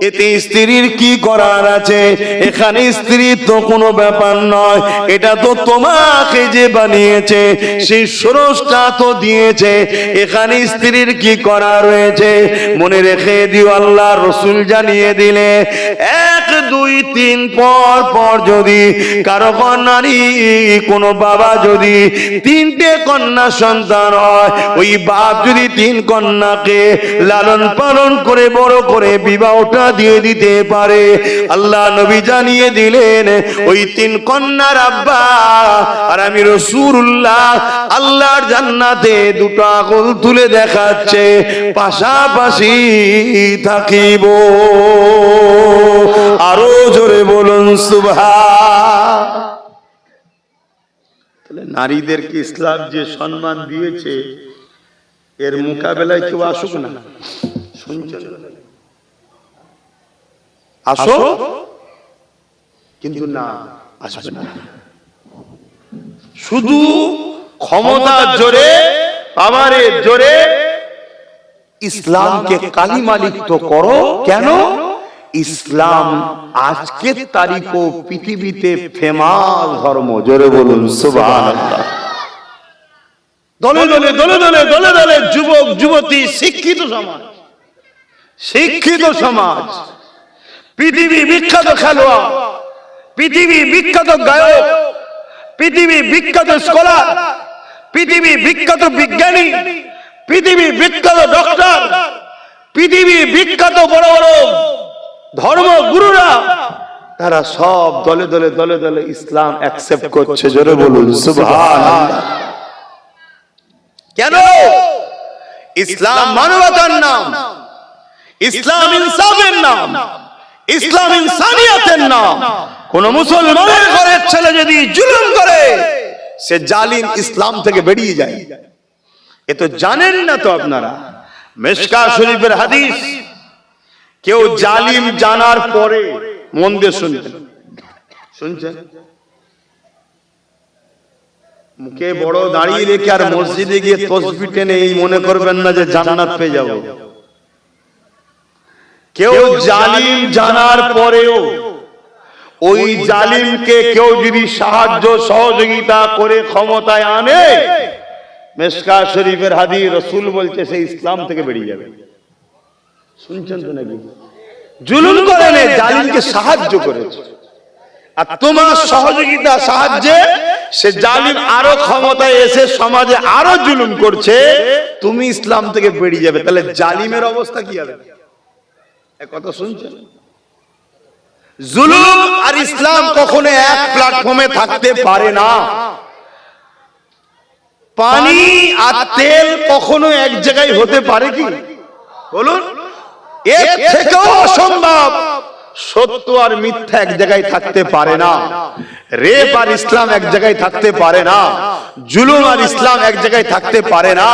এতে স্ত্রীর কি করার আছে? এখানে স্ত্রী তো কোনো ব্যাপার নয়, এটা তো তোমাকে যে বানিয়েছে সেই স্রষ্টা তো দিয়েছে, এখানে স্ত্রীর কি করা রয়েছে? মনে রেখে দিও, আল্লাহ রসুল জানিয়ে দিলে 1 2 3 পর পর যদি কারো নারী কোন বাবা যদি তিনটে কন্যা সন্তান হয়, ওই বাপ যদি 3 কন্যাকে লালন পালন করে বড় করে বিবাহটা দিয়ে দিতে পারে, আল্লাহ নবী জানিয়ে দিলেন ওই 3 কন্যার আব্বা আর আমি রাসূলুল্লাহ আল্লাহর জান্নাতে দুটো আঙুল তুলে দেখাচ্ছে, পাশাপাশি থাকিব। আরো জোরে বলুন সুবহান। তাহলে নারীদেরকে ইসলাম যে সম্মান দিয়েছে, এর মোকাবেলায় কেউ আসুক না। শুনছেন? আসো, কিন্তু না, আসবে না। শুধু ক্ষমতার জোরে, পাওয়ারের জোরে ইসলামকে কালিমা লিপ্ত করো। কেন? ইসলাম আজকের তারিখও পৃথিবীতে ফেমাস ধর্ম। জোরে বলুন সুবহানাল্লাহ। দলে দলে দলে দলে দলে দলে যুবক যুবতী, শিক্ষিত সমাজ, শিক্ষিত সমাজ, পৃথিবী বিখ্যাত খেলোয়াড়, পৃথিবী বিখ্যাত গায়ক, পৃথিবী বিখ্যাত স্কলার, পৃথিবী বিখ্যাত বিজ্ঞানী, পৃথিবী বিখ্যাত ডক্টর, পৃথিবী বিখ্যাত বড় বড় ধর্মগুরুরা, তারা সব দলে দলে দলে দলে ইসলাম অ্যাকসেপ্ট করছে। জোরে বলুন সুবহানাল্লাহ। কেন? ইসলাম মানবতার নাম, ইসলাম ইনসাফের নাম, ইসলাম ইনসানিয়াতের নাম। কোন মুসলমানের ঘরের ছেলে যদি জুলুম করে, সে জালিম ইসলাম থেকে বেরিয়ে যায়। এ তো জানেন না তো আপনারা। মিশকাত শরীফের হাদিস, কেউ জালিম জানার পরে, মন দিয়ে শুনছেন, মুখে বড় দাঁড়িয়ে রেখে আর মসজিদে গিয়ে তাসবিহ টেনে এই মনে করবেন না যে জান্নাত পেয়ে যাব। কেউ জালিম জানার পরেও ওই জালিমকে কেউ যদি সাহায্য সহযোগিতা করে ক্ষমতায় আনে, মিশকাত শরীফের হাদিস, রাসূল বলছে সে ইসলাম থেকে বেরিয়ে যাবে। শুনছেন তো নাকি? জুলুম করে নে, জালিমকে সাহায্য করেছে, আর তোমার সহযোগিতা সাহায্যে সে জালিম আরো ক্ষমতায় এসে সমাজে আরো জুলুম করছে, তুমি ইসলাম থেকে বেরিয়ে যাবে। তাহলে জালিমের অবস্থা কি হবে? এক কথা শুনছেন? জুলুম আর ইসলাম কখনো এক প্ল্যাটফর্মে থাকতে পারে না। পানি আর তেল কখনো এক জায়গায় হতে পারে কি? বলুন। এর থেকেও অসম্ভব। সত্য আর মিথ্যা এক জায়গায় থাকতে পারে না। রেপ আর ইসলাম এক জায়গায় থাকতে পারে না। জুলুম আর ইসলাম এক জায়গায় থাকতে পারে না।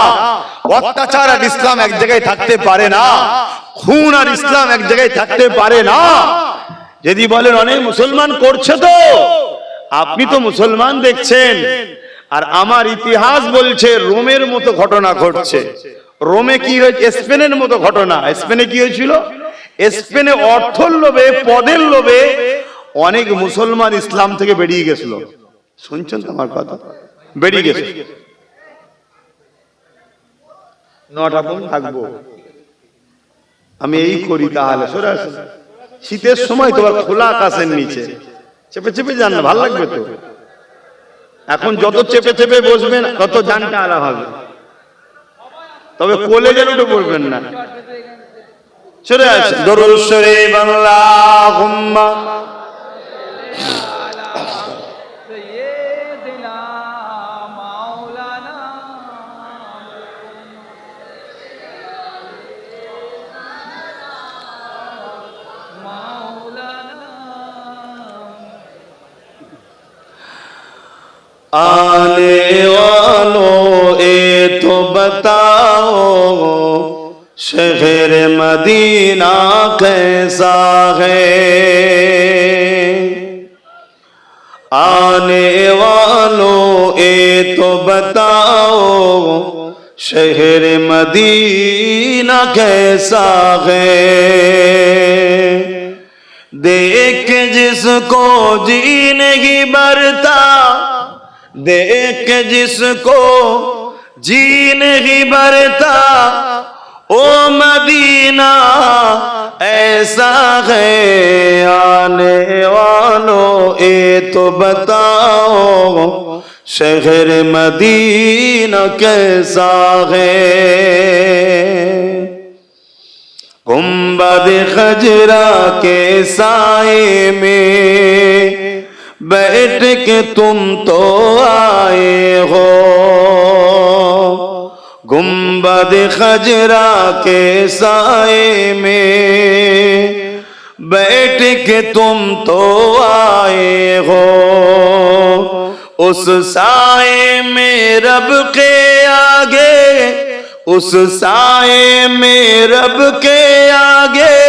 অত্যাচার আর ইসলাম এক জায়গায় থাকতে পারে না। খুন আর ইসলাম এক জায়গায় থাকতে পারে না। যদি বলেন অনেক মুসলমান করছে, তো আপনি তো মুসলমান দেখছেন, আর আমার ইতিহাস বলছে রোমের মতো ঘটনা ঘটছে। রোমে কি হয়েছে? স্পেনের মতো ঘটনা। স্পেনে কি হয়েছিল? স্পেনে অর্থর লোভে, পদের লোভে অনেক মুসলমান ইসলাম থেকে বেরিয়ে গেছিল। শুনছেন তো আমার কথা? বেরিয়ে গেছে। 9টা দিন থাকবো আমি, এই করি তাহলে সরে আসেন। শীতের সময় তোমার খোলা আকাশের নিচে চেপে চেপে যান না, ভালো লাগবে তো। এখন যত চেপে চেপে বসবেন তত জানটা আলাদা হবে, তবে কোলে যেন উঠে পড়বেন না। সরে আসেন। দরুদ শরীফ আল্লাহুম্মা आने वालों ए तो बताओ शहर मदीना कैसा है। आने वालों ए तो बताओ शहर मदीना कैसा है। देख जिसको जी नहीं भरता, देख जिसको जी नहीं भरता, ओ मदीना ऐसा है। आने वालों ए तो बताओ शहर मदीना कैसा है। गुंबद खजरा के साए में बैठ के तुम तो आए हो। गुंबद खजरा के साए में बैठ के तुम तो आए हो। उस साए में रब के आगे, उस साए में रब के आगे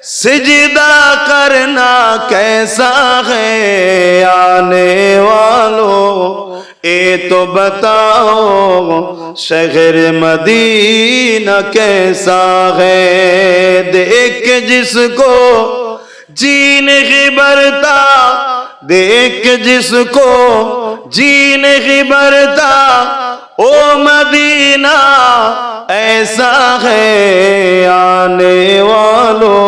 सिजदा करना कैसा है। आने वालों ए तो बताओ शहर मदीना कैसा है। देख जिसको जी नहीं भरता, देख जिसको जी नहीं भरता, ओ मदीना ऐसा है। आने वालों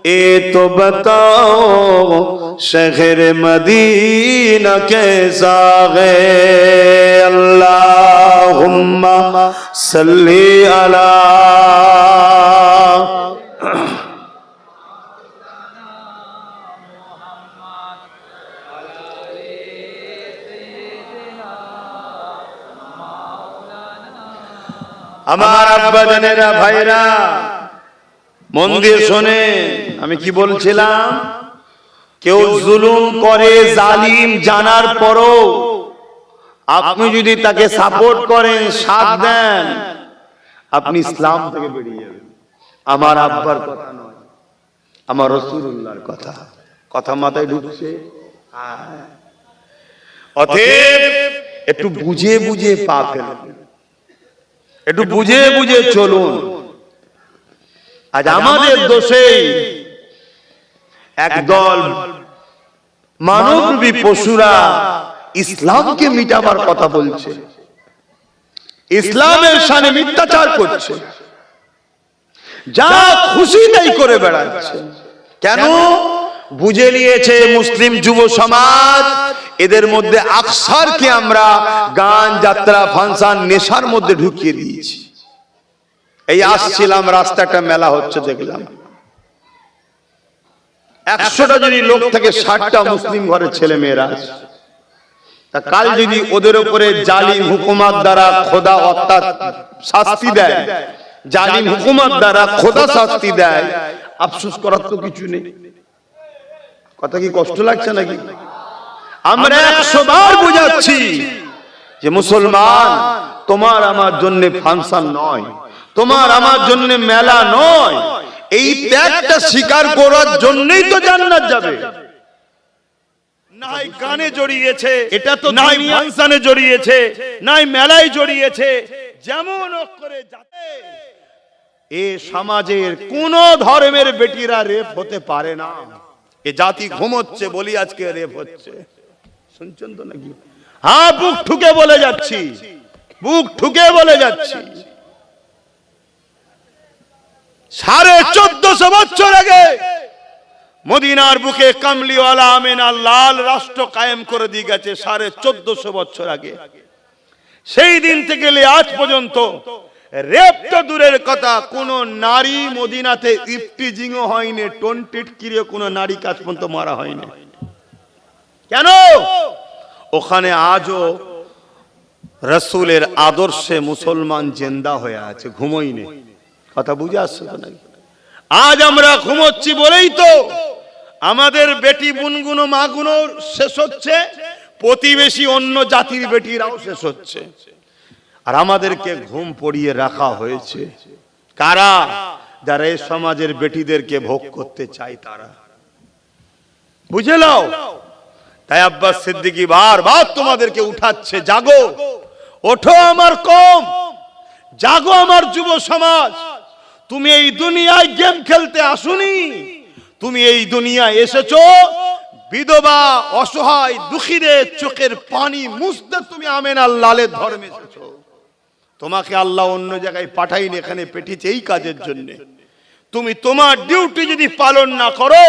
ए तो बताओ शहर मदीना के सागे अल्लाहुम्मा सल्ली अला আমার আব্বা জানেরা ভাইরা মন দিয়ে শোনে আমি কি বলছিলাম কেউ জুলুম করে জালিম জানার পরও আপনি যদি তাকে সাপোর্ট করেন সাথ দেন আপনি ইসলাম থেকে বেরিয়ে যাবেন আমার আব্বার কথা নয় আমার রাসূলুল্লাহর কথা কথা মাথায় ঢুকছে অতএব একটু বুঝে বুঝে পা ফেলুন একটু বুঝে বুঝে চলুন আজ আমাদের দোষেই একদল মানবরূপী পশুরা ইসলামকে মিটাবার কথা বলছে ইসলামের শানে মিথ্যাচার করছে যা খুশি তাই করে বেড়াচ্ছে কেন বুঝে নিয়েছে মুসলিম যুব সমাজ এদের মধ্যে আকসারকে আমরা গান যাত্রা ফাংশন নেশার মধ্যে ঢুকিয়ে দিয়েছি এই আসছিলাম রাস্তাটা মেলা হচ্ছে দেখলাম 100টা যদি লোক থেকে 60টা মুসলিম ঘরের ছেলে মেয়েরা তা কাল যদি ওদের উপরে জালিম হুকুমত দ্বারা খোদা অর্থাৎ শাস্তি দেয় জালিম হুকুমত দ্বারা খোদা শাস্তি দেয় আফসোস করার তো কিছু নেই কথা কি কষ্ট লাগছে নাকি আমরা 100 বার বুঝাচ্ছি যে মুসলমান তোমার আমার জন্য ফাংশন নয় তোমার আমার জন্য মেলা নয় এই ত্যাগটা স্বীকার করার জন্যই তো জান্নাত যাবে নাই গানে জড়িয়েছে এটা তো নাই ফাংশনে জড়িয়েছে নাই মেলায় জড়িয়েছে যেমন করে যাতে এ সমাজের কোন ধর্মের বেটিরা রেপ হতে পারে না এ জাতি ঘুমোচ্ছে বলি আজকে রেপ হচ্ছে শুনছেন তো নাকি হ্যাঁ বুক ঠুকে বলে যাচ্ছি বুক ঠুকে বলে যাচ্ছি 1450 বছর আগে মদিনার বুকে কামলিওয়ালা আমিনা লাল রাষ্ট্র কায়েম করে দিয়ে গেছে 1450 বছর আগে সেই দিন থেকে আজ পর্যন্ত রেপ তো দূরের কথা কোন নারী মদিনাতে ইফটিজিংও হয়নি টিটকিরিও কোন নারী কাজ পর্যন্ত মারা হয়নি কেন ওখানে আজও রাসূলের আদর্শে মুসলমান জিন্দা হয়ে আছে ঘুমোয়নি কথা বুঝে আসছে তো নাকি আজ আমরা ঘুমোচ্ছি বলেই তো আমাদের বেটি বুনগুনো মাগুনো শেষ হচ্ছে প্রতিবেশী অন্য জাতির বেটিরাও শেষ হচ্ছে আর আমাদেরকে ঘুম পড়িয়ে রাখা হয়েছে কারা যারা এই সমাজের বেটিদেরকে ভোগ করতে চায় তারা বুঝে নাও তাই আব্বাস সিদ্দিকী বারবার তোমাদেরকে উঠাচ্ছে জাগো ওঠো আমার কম জাগো আমার যুব সমাজ তুমি এই দুনিয়ায় গেম খেলতে আসুনি তুমি এই দুনিয়ায় এসেছো বিধবা অসহায় দুঃখীদের চোখের পানি মুছতে তুমি আমিনার লালের ধর্মে এসেছো তোমাকে আল্লাহ অন্য জায়গায় পাঠাইনি এখানে পেঠিয়েছে এই কাজের জন্য তুমি তোমার ডিউটি যদি পালন না করো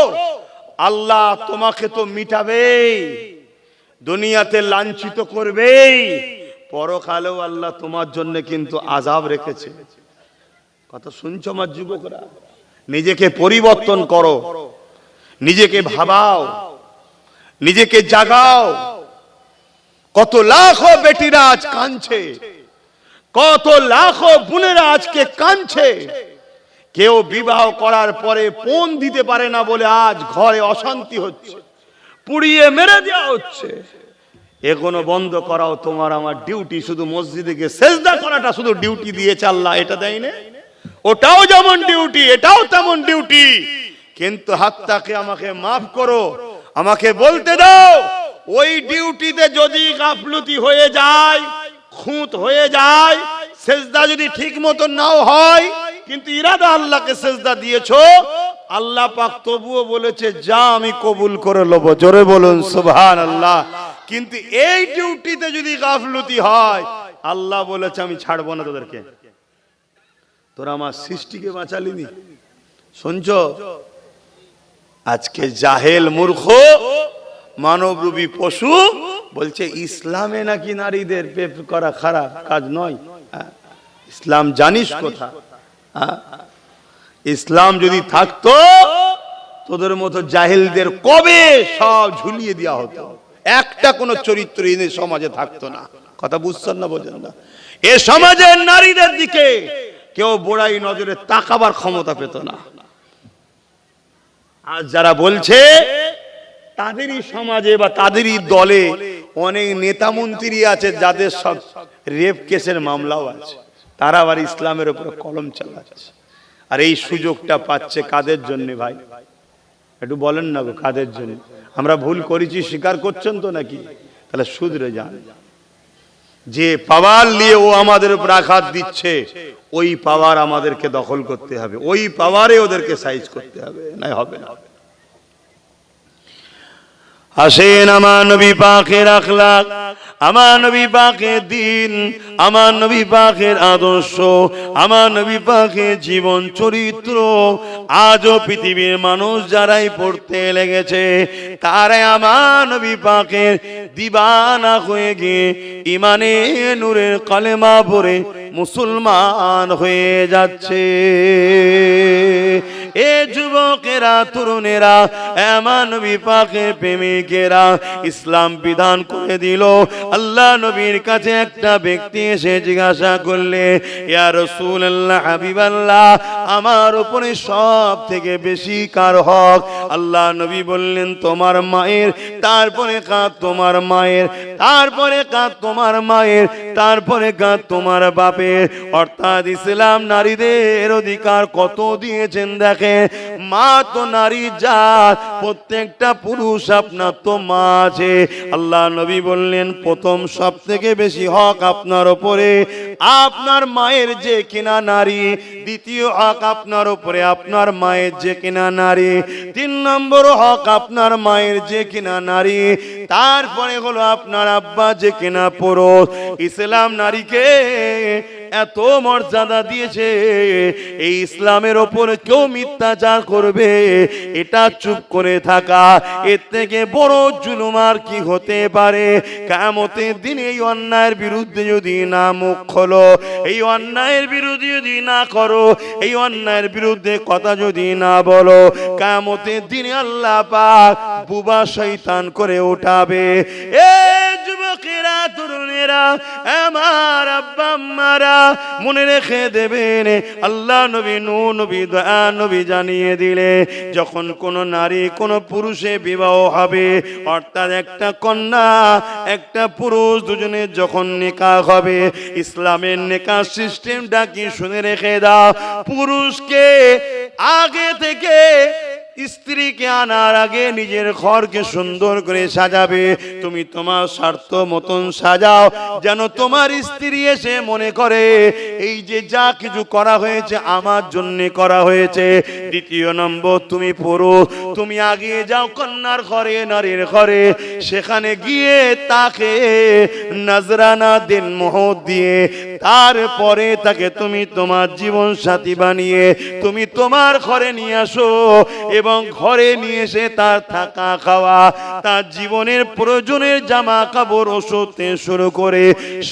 আল্লাহ তোমাকে তো মিটাবে দুনিয়াতে লাঞ্ছিত করবে পরকালেও আল্লাহ তোমার জন্য কিন্তু আযাব রেখেছে কথা শুনছো আমার যুবকরা নিজেকে পরিবর্তন করো নিজেকে ভাবাও নিজেকে জাগাও কত লাখো বেটিরা আজ কাঁদছে কত লাখো বোনেরা আজকে কাঁদছে কেউ বিবাহ করার পরে পণ দিতে পারে না বলে আজ ঘরে অশান্তি হচ্ছে পুড়িয়ে মেরে দেওয়া হচ্ছে এগুলো বন্ধ করাও তোমার আমার ডিউটি শুধু মসজিদে গিয়ে সেজদা করাটা শুধু ডিউটি দিয়েছে আল্লাহ এটা দেয় না ওটাও যেমন ডিউটি এটাও তেমন ডিউটি কিন্তু হাত্তাকে আমাকে মাফ করো আমাকে বলতে দাও ওই ডিউটিতে যদি গাফলতি হয়ে যায় খুঁত হয়ে যায় সেজদা যদি ঠিক মতো নাও হয় কিন্তু ইরাদা আল্লাহকে সেজদা দিয়েছো আল্লাহ পাক তবুও বলেছে যা আমি কবুল করে লব জোরে বলুন সুবহানাল্লাহ কিন্তু এই ডিউটিতে যদি গাফলতি হয় আল্লাহ বলেছে আমি ছাড়বো না তোদেরকে তোরা আমার সৃষ্টিকে বাঁচালিনি শুনছো আজকে জাহেল মূর্খ মানবরূপী পশু বলছে ইসলামে নাকি নারীদের পেপ করা খারাপ কাজ নয়। ইসলাম জানিস কোথা? ইসলাম যদি থাকতো তোদের মতো জাহেলদের কবে সব ঝুলিয়ে দেওয়া হতো, একটা কোন চরিত্র এনে সমাজে থাকতো না। কথা বুঝছেন না বোঝেন না? এ সমাজের নারীদের দিকে কেউ বড়াই নজরে তাকাবার ক্ষমতা পেত না। আর যারা বলছে তাদেরই সমাজে বা তাদেরই দলে অনেক নেতা মন্ত্রী আছে যাদের সব রেপ কেসের মামলাও আছে, তারা আবার ইসলামের উপর কলম চালাচ্ছে। আর এই সুযোগটা পাচ্ছে কাদের জন্য ভাই? একটু বলেন না গো, কাদের জন্য? আমরা ভুল করেছি স্বীকার করছেন তো নাকি? তাহলে শুধরে যান। যে পাওয়ার নিয়ে ও আমাদের উপর আঘাত দিচ্ছে, ওই পাওয়ার আমাদেরকে দখল করতে হবে, ওই পাওয়ারে ওদেরকে সাইজ করতে হবে, না হবে না। আসেন আমার নবী পাকের আখলাক, আমার নবী পাকের দিন, আমার নবী পাকের আদর্শ, আমার নবী পাকের জীবন চরিত্র আজও পৃথিবীর মানুষ যারাই পড়তে লেগেছে তারাই আমার নবী পাকের দিবানা হয়ে গিয়ে ইমানে নূরের কলেমা পড়ে মুসলমান হয়ে যাচ্ছে। এ যুবকেরা, তরুণেরা, আমার নবী পাকের প্রেমিকেরা, ইসলাম বিধান করে দিল। আল্লাহ নবীর কাছে একটা ব্যক্তি এসে জিজ্ঞাসা করলে, ইয়া রাসূলুল্লাহ, হাবিবাল্লাহ, আমার উপরে সব থেকে বেশি কার হক? আল্লাহ নবী বললেন, তোমার মায়ের, তারপরে কাঁদ তোমার মায়ের, তারপরে কাঁদ তোমার মায়ের, তারপরে কাঁদ তোমার বাপের। অর্থাৎ ইসলাম নারীদের অধিকার কত দিয়েছেন দেখেন। মা তো নারী জাত, প্রত্যেকটা পুরুষ আপনার তো মা আছে। আল্লাহ নবী বললেন, প্রথম সব থেকে বেশি হক আপনার উপরে আপনার মায়ের যে কিনা নারী, দ্বিতীয় হক আপনার উপরে আপনার মায়ের যে কিনা নারী, 3 নম্বর হক আপনার মায়ের যে কিনা নারী, তারপরে হলো আপনার আব্বা যে কিনা পুরুষ। ইসলাম নারীকে এত মর্যাদা দিয়েছে, এই ইসলামের ওপর কেউ মিথ্যাচার করবে এটা চুপ করে থাকা, এর থেকে বড় জুলুম আর কি হতে পারে? কিয়ামতের দিন এই অন্যায়ের বিরুদ্ধে যদি না মুখ খোলো, এই অন্যায়ের বিরুদ্ধে যদি না করো, এই অন্যায়ের বিরুদ্ধে কথা যদি না বলো, কিয়ামতের দিনে আল্লাহ পাক বুবা শয়তান করে উঠাবে। এ যুবকেরা, তরুণেরা, আমার আব্বা আম্মারা, মনে রেখে দেবেন, আল্লাহ নবী, নূহ নবী, দয়া নবী জানিয়ে দিলে, যখন কোন নারী কোন পুরুষে বিবাহ হবে, অর্থাৎ একটা কন্যা একটা পুরুষ দুজনের যখন নিকাহ হবে, ইসলামের নিকাহ সিস্টেমটা কি শুনে রেখে দাও। পুরুষকে আগে থেকে স্ত্রীকে আনার আগে নিজের ঘরকে সুন্দর করে সাজাবে। তুমি তোমার স্বার্থ মতন সাজাও, যেন তোমার স্ত্রী এসে মনে করে এই যে যা কিছু করা হয়েছে আমার জন্য করা হয়েছে। দ্বিতীয় নম্বর, তুমি পুরুষ, তুমি আগে যাও কন্যার ঘরে, নারীর ঘরে, সেখানে গিয়ে তাকে নজরানা দিন, মোহর দিয়ে, তারপরে তাকে তুমি তোমার জীবন সাথী বানিয়ে তুমি তোমার ঘরে নিয়ে আসো, এবং ঘরে নিয়ে এসে তার থাকা খাওয়া, তার জীবনের প্রয়োজনের জামা কাপড়, ওষুধ থেকে শুরু করে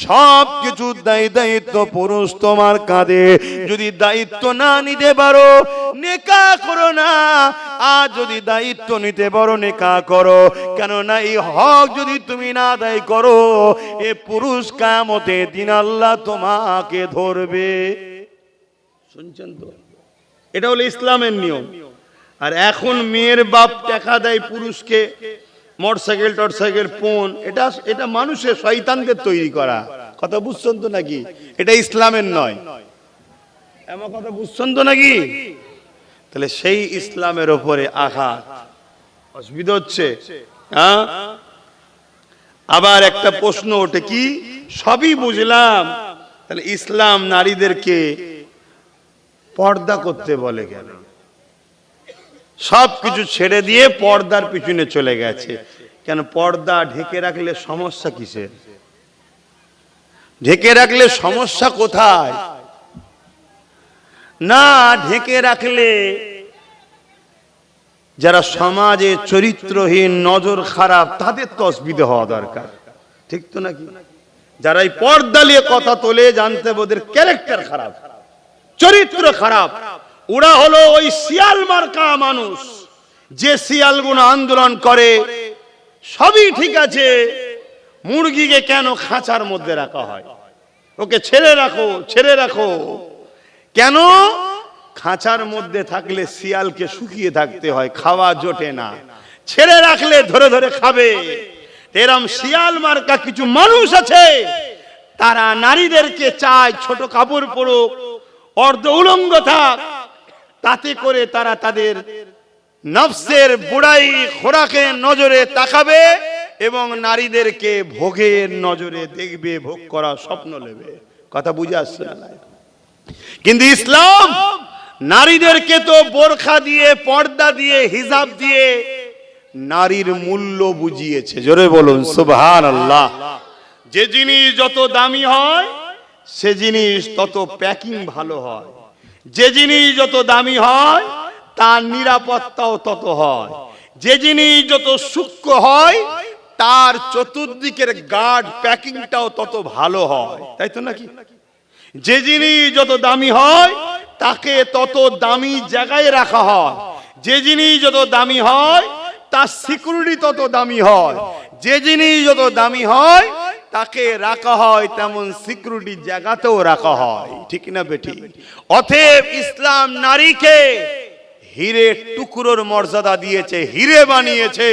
সব কিছু দায়িত্ব পুরুষ তোমার কাঁধে। যদি দায়িত্ব না নিতে পারো নেকাহ করো না, আর যদি দায়িত্ব নিতে পারো নেকাহ করো। কেননা এই হক যদি তুমি না আদায় করো, এ পুরুষ কিয়ামতের দিন আল্লাহ তোমাকে ধরবে। শুনছেন তো? এটা হলো ইসলামের নিয়ম। আর এখন মেয়ের বাপ টাকা দেয় পুরুষকে, মোটরসাইকেল টরসাইকেল ফোন, এটা মানুষের শয়তানদের তৈরি করা। কথা বুঝছেন তো নাকি? এটা ইসলামের নয়। এমন কথা বুঝছেন তো নাকি? তাহলে সেই ইসলামের উপরে আঘাত, অসুবিধা হচ্ছে। হ্যাঁ, আবার একটা প্রশ্ন ওঠে, কি সবই বুঝলাম, তাহলে ইসলাম নারীদেরকে পর্দা করতে বলে কেন? সবকিছু ছেড়ে দিয়ে পর্দার পিছনে চলে গেছে কেন? পর্দা ঢেকে রাখলে সমস্যা কিসের? ঢেকে রাখলে সমস্যা কোথায়? না ঢেকে রাখলে যারা সমাজে চরিত্রহীন, নজর খারাপ, তাদের তসবিদে হওয়া দরকার, ঠিক তো নাকি? যারা এই পর্দা নিয়ে কথা তোলে, জানতে হবে ওদের ক্যারেক্টার খারাপ, চরিত্র খারাপ। ওরা হলো ওই শিয়াল মার্কা মানুষ, যে শিয়ালগুলো আন্দোলন করে সবই ঠিক আছে, মুরগিকে কেন খাঁচার মধ্যে রাখা হয়? ওকে ছেড়ে রাখো, ছেড়ে রাখো। কেন? খাঁচার মধ্যে থাকলে শিয়ালকে শুকিয়ে থাকতে হয়, খাওয়া জোটে না। ছেড়ে রাখলে ধরে ধরে খাবে। এরম শিয়াল মার্কা কিছু মানুষ আছে, তারা নারীদেরকে চায় ছোট কাপড় পরুক, অর্ধ উলঙ্গ থাক, তাতে করে তারা তাদের নফসের বুড়াই খোরাকের নজরে তাকাবে এবং নারীদেরকে ভোগের নজরে দেখবে, ভোগ করা স্বপ্ন নেবে। কথা বুঝে আসছে না? কিন্তু ইসলাম নারীদেরকে তো বোরখা দিয়ে, পর্দা দিয়ে, হিজাব দিয়ে নারীর মূল্য বুঝিয়েছে। জোরে বলুন সুবহানাল্লাহ। যে জিনিস যত দামি হয় সে জিনিস তত প্যাকিং ভালো হয়, যে জিনিস যত দামি হয় তার নিরাপত্তাও তত হয়, যে জিনিস যত সূক্ষ্ম হয় তার চতুর্দিকের গার্ড প্যাকিংটাও তত ভালো হয়, তাই তো নাকি? যে জিনিস যত দামি হয় তাকে তত দামি জায়গায় রাখা হয়, যে জিনিস যত দামি হয় তার সিকিউরিটি তত দামি হয়, যে জিনিস যত দামি হয় তাকে রাখা হয় তেমন সিকিউরিটি জায়গাতেও রাখা হয়, ঠিক না বেটি? অতএব ইসলাম নারীকে হীরে টুকরোর মর্যাদা দিয়েছে, হীরে বানিয়েছে,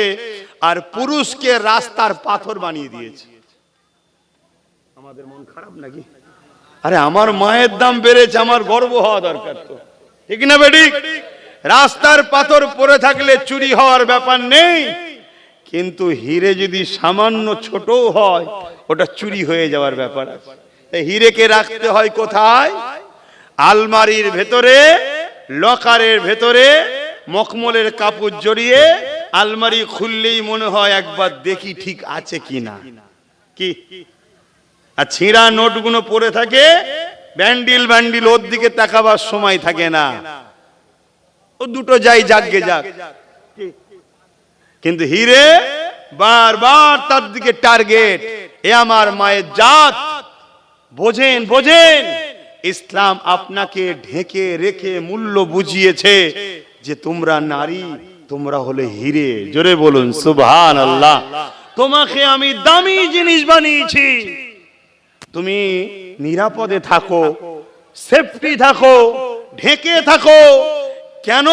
আর পুরুষকে রাস্তার পাথর বানিয়ে দিয়েছে। আমাদের মন খারাপ নাকি? আরে আমার মায়ের দাম বেড়েছে, আমার গর্ব হওয়া দরকার তো, ঠিক না বেটি? রাস্তার পাথর পড়ে থাকলে চুরি হওয়ার ব্যাপার নেই, কিন্তু হীরে যদি সামান্য ছোটও হয় ওটা চুরি হয়ে যাওয়ার ব্যাপার আছে। হীরেকে রাখতে হয় কোথায়? আলমারির ভেতরে, লকারের ভেতরে, মখমলের কাপড় জড়িয়ে আলমারি খুললেই মনে হয় একবার দেখি ঠিক আছে কিনা। কি আর ছিঁড়া নোটগুলো পড়ে থাকে, ব্যান্ডিল ব্যান্ডিল, ওর দিকে তাকাবার সময় থাকে না, ও দুটো যাই জাগে যাক। কিন্তু হীরে বারবার তার দিকে টার্গেট। এ আমার মায়ের জাত, বোঝেন বোঝেন, ইসলাম আপনাকে ঢেকে রেখে মূল্য বুঝিয়েছে যে তোমরা নারী, তোমরা হলে হীরে। জোরে বলুন সুবহানাল্লাহ। তোমাকে আমি দামি জিনিস বানিয়েছি, তুমি নিরাপদে থাকো, সেফটি থাকো, ঢেকে থাকো। কেন?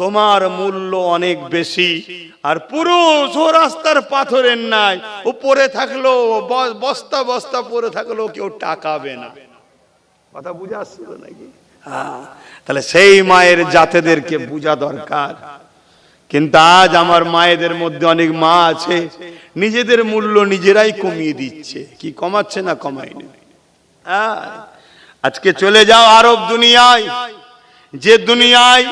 তোমার মূল্য অনেক বেশি। আর পুরুষ ও রাস্তার পাথরের নাই, ও পড়ে থাকলো, বস্তা বস্তা পড়ে থাকলো, কেউ টাকাবে না। কথা বুঝে আসছিল নাকি? হ্যাঁ, তাহলে সেই মায়ের জাতেদেরকে বোঝা দরকার। কিন্তু আজ আমার মায়েদের মধ্যে অনেক মা আছে নিজেদের মূল্য নিজেরাই কমিয়ে দিচ্ছে। কি কমাচ্ছে না কমায়নি? আজকে চলে যাও আরব দুনিয়ায়, যে দুনিয়ায়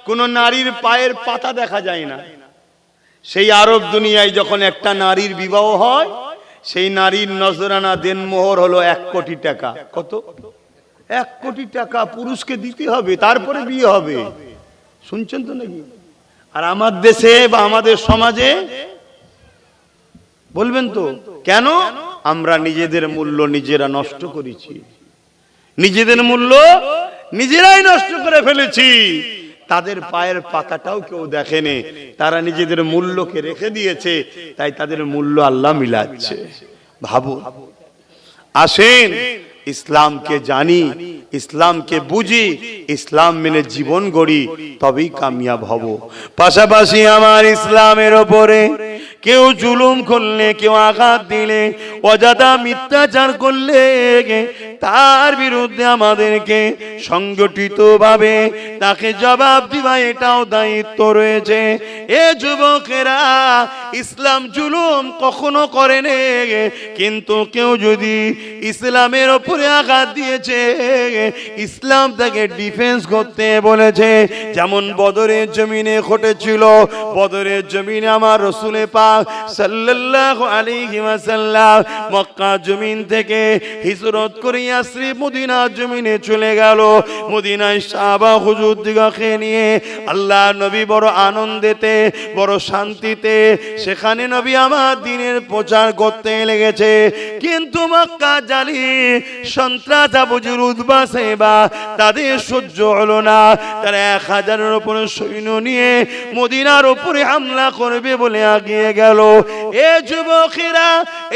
কোন নারীর পায়ের পাতা দেখা যায় না, সেই আরব দুনিয়ায় যখন একটা নারীর বিবাহ হয়, সেই নারীর নজরানা দেনমোহর হলো 1 কোটি টাকা। কত? 1 কোটি টাকা পুরুষকে দিতে হবে, তারপরে বিয়ে হবে। শুনছেন তো নাকি? আর আমার দেশে বা আমাদের সমাজে বলবেন তো কেন? আমরা নিজেদের মূল্য নিজেরা নষ্ট করেছি, নিজেদের মূল্য নিজেরাই নষ্ট করে ফেলেছি। তাদের পায়ের পাতাটাও কেউ দেখেনি, তারা নিজেদের মূল্যকে রেখে দিয়েছে, তাই তাদের মূল্য আল্লাহ মিলাচ্ছে। ভাবো, আসেন ইসলামকে জানি, ইসলামকে বুঝি, ইসলাম মেনে জীবন গড়ি, তবেই কামিয়াব হব। পাশাপাশি আমার ইসলামের ওপরে কেউ জুলুম করলে, কেউ আঘাত দিলে, অযথা মিথ্যাচার করলে, তার বিরুদ্ধে আমাদেরকে সংগঠিতভাবে তাকে জবাব দিবা, এটাও দায়িত্ব রয়েছে। এ যুবকেরা, ইসলাম জুলুম কখনো করেনি, কিন্তু কেউ যদি ইসলামের উপরে আঘাত দিয়েছে, ইসলাম তাকে ডিফেন্স করতে বলেছে। যেমন বদরের জমিনে ঘটেছিল, বদরের জমিনে আমার রাসূল পাক সাল্লাল্লাহু আলাইহি ওয়াসাল্লাম মক্কা জমিন থেকে হিজরত করে ইয়াসরিব মদিনা জমিনে চলে গেল। মদিনায় সাহাবা হুজুর দিগকে নিয়ে আল্লাহ নবী বড় আনন্দেতে, বড় শান্তিতে সেখানে নবী আমার দ্বীনের প্রচার করতে লেগেছে। কিন্তু মক্কা জালিম সন্ত্রাস আবু জেহেল উতবা সাইবা তাদের সহ্য হলো না। তারা 1000-এর উপরে সৈন্য নিয়ে মদিনার উপরে হামলা করবে বলে এগিয়ে গেল। এ যুবকেরা,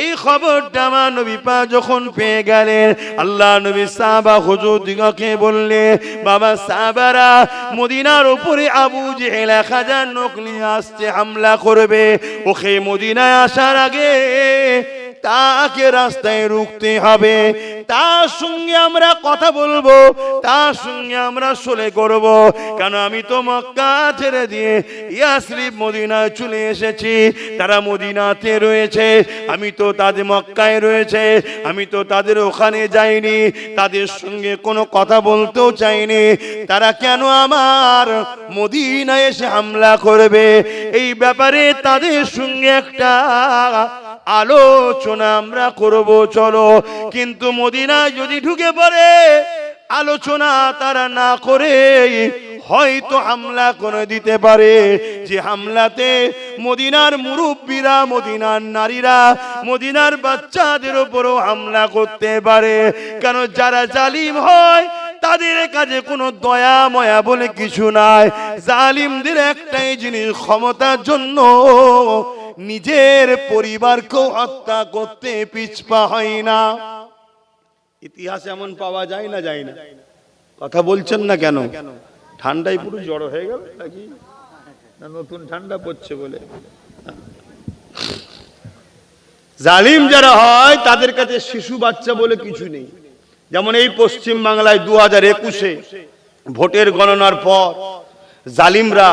এই খবরটা আমার নবী পাক যখন পেয়ে গেলেন, আল্লাহ নবী সাহাবা হুজুর দিগকে বললে, বাবা সাহাবারা, মদিনার উপরে আবু জেহেল 1000 লোক নিয়ে আসছে, হামলা করবে। ওকে মদিনায় আসার আগে তাকে রাস্তায় রুখতে হবে, তার সঙ্গে আমরা কথা বলবো, তার সঙ্গে আমরা সলে করব। কেন আমি তো মক্কা ছেড়ে দিয়ে ইয়াসরিব মদিনায় চলে এসেছি, তারা মদিনাতে রয়েছে, আমি তো তাদের মক্কায় রয়েছে, আমি তো তাদের ওখানে যাইনি, তাদের সঙ্গে কোনো কথা বলতেও চাইনি, তারা কেন আমার মদিনায় এসে হামলা করবে? এই ব্যাপারে তাদের সঙ্গে একটা আলোচনা আমরা করব, চলো। কিন্তু মদিনায় যদি ঢুকে পড়ে, আলোচনা তারা না করে হয়তো হামলা করে দিতে পারে। যে হামলাতে মদিনার মুরব্বীরা, মদিনার নারীরা, মদিনার বাচ্চাদের উপরও হামলা করতে পারে। কেন যারা জালিম হয় তাদের কাছে কোনো দয়া ময়া বলে কিছু নাই। জালিমদের একটাই জিনিস, ক্ষমতার জন্য নিজের পরিবারকেও হত্যা করতে পিছপা হয় না। ইতিহাস এমন পাওয়া যায় না, যায় না? কথা বলছেন না কেন? ঠান্ডায় পুরো জড়ো হয়ে গেল নাকি? না নতুন ঠান্ডা পড়ছে বলে? জালিম যারা হয় তাদের কাছে শিশু বাচ্চা বলে কিছু নেই। যেমন এই পশ্চিম বাংলায় 2021-এ ভোটের গণনার পর জালিমরা,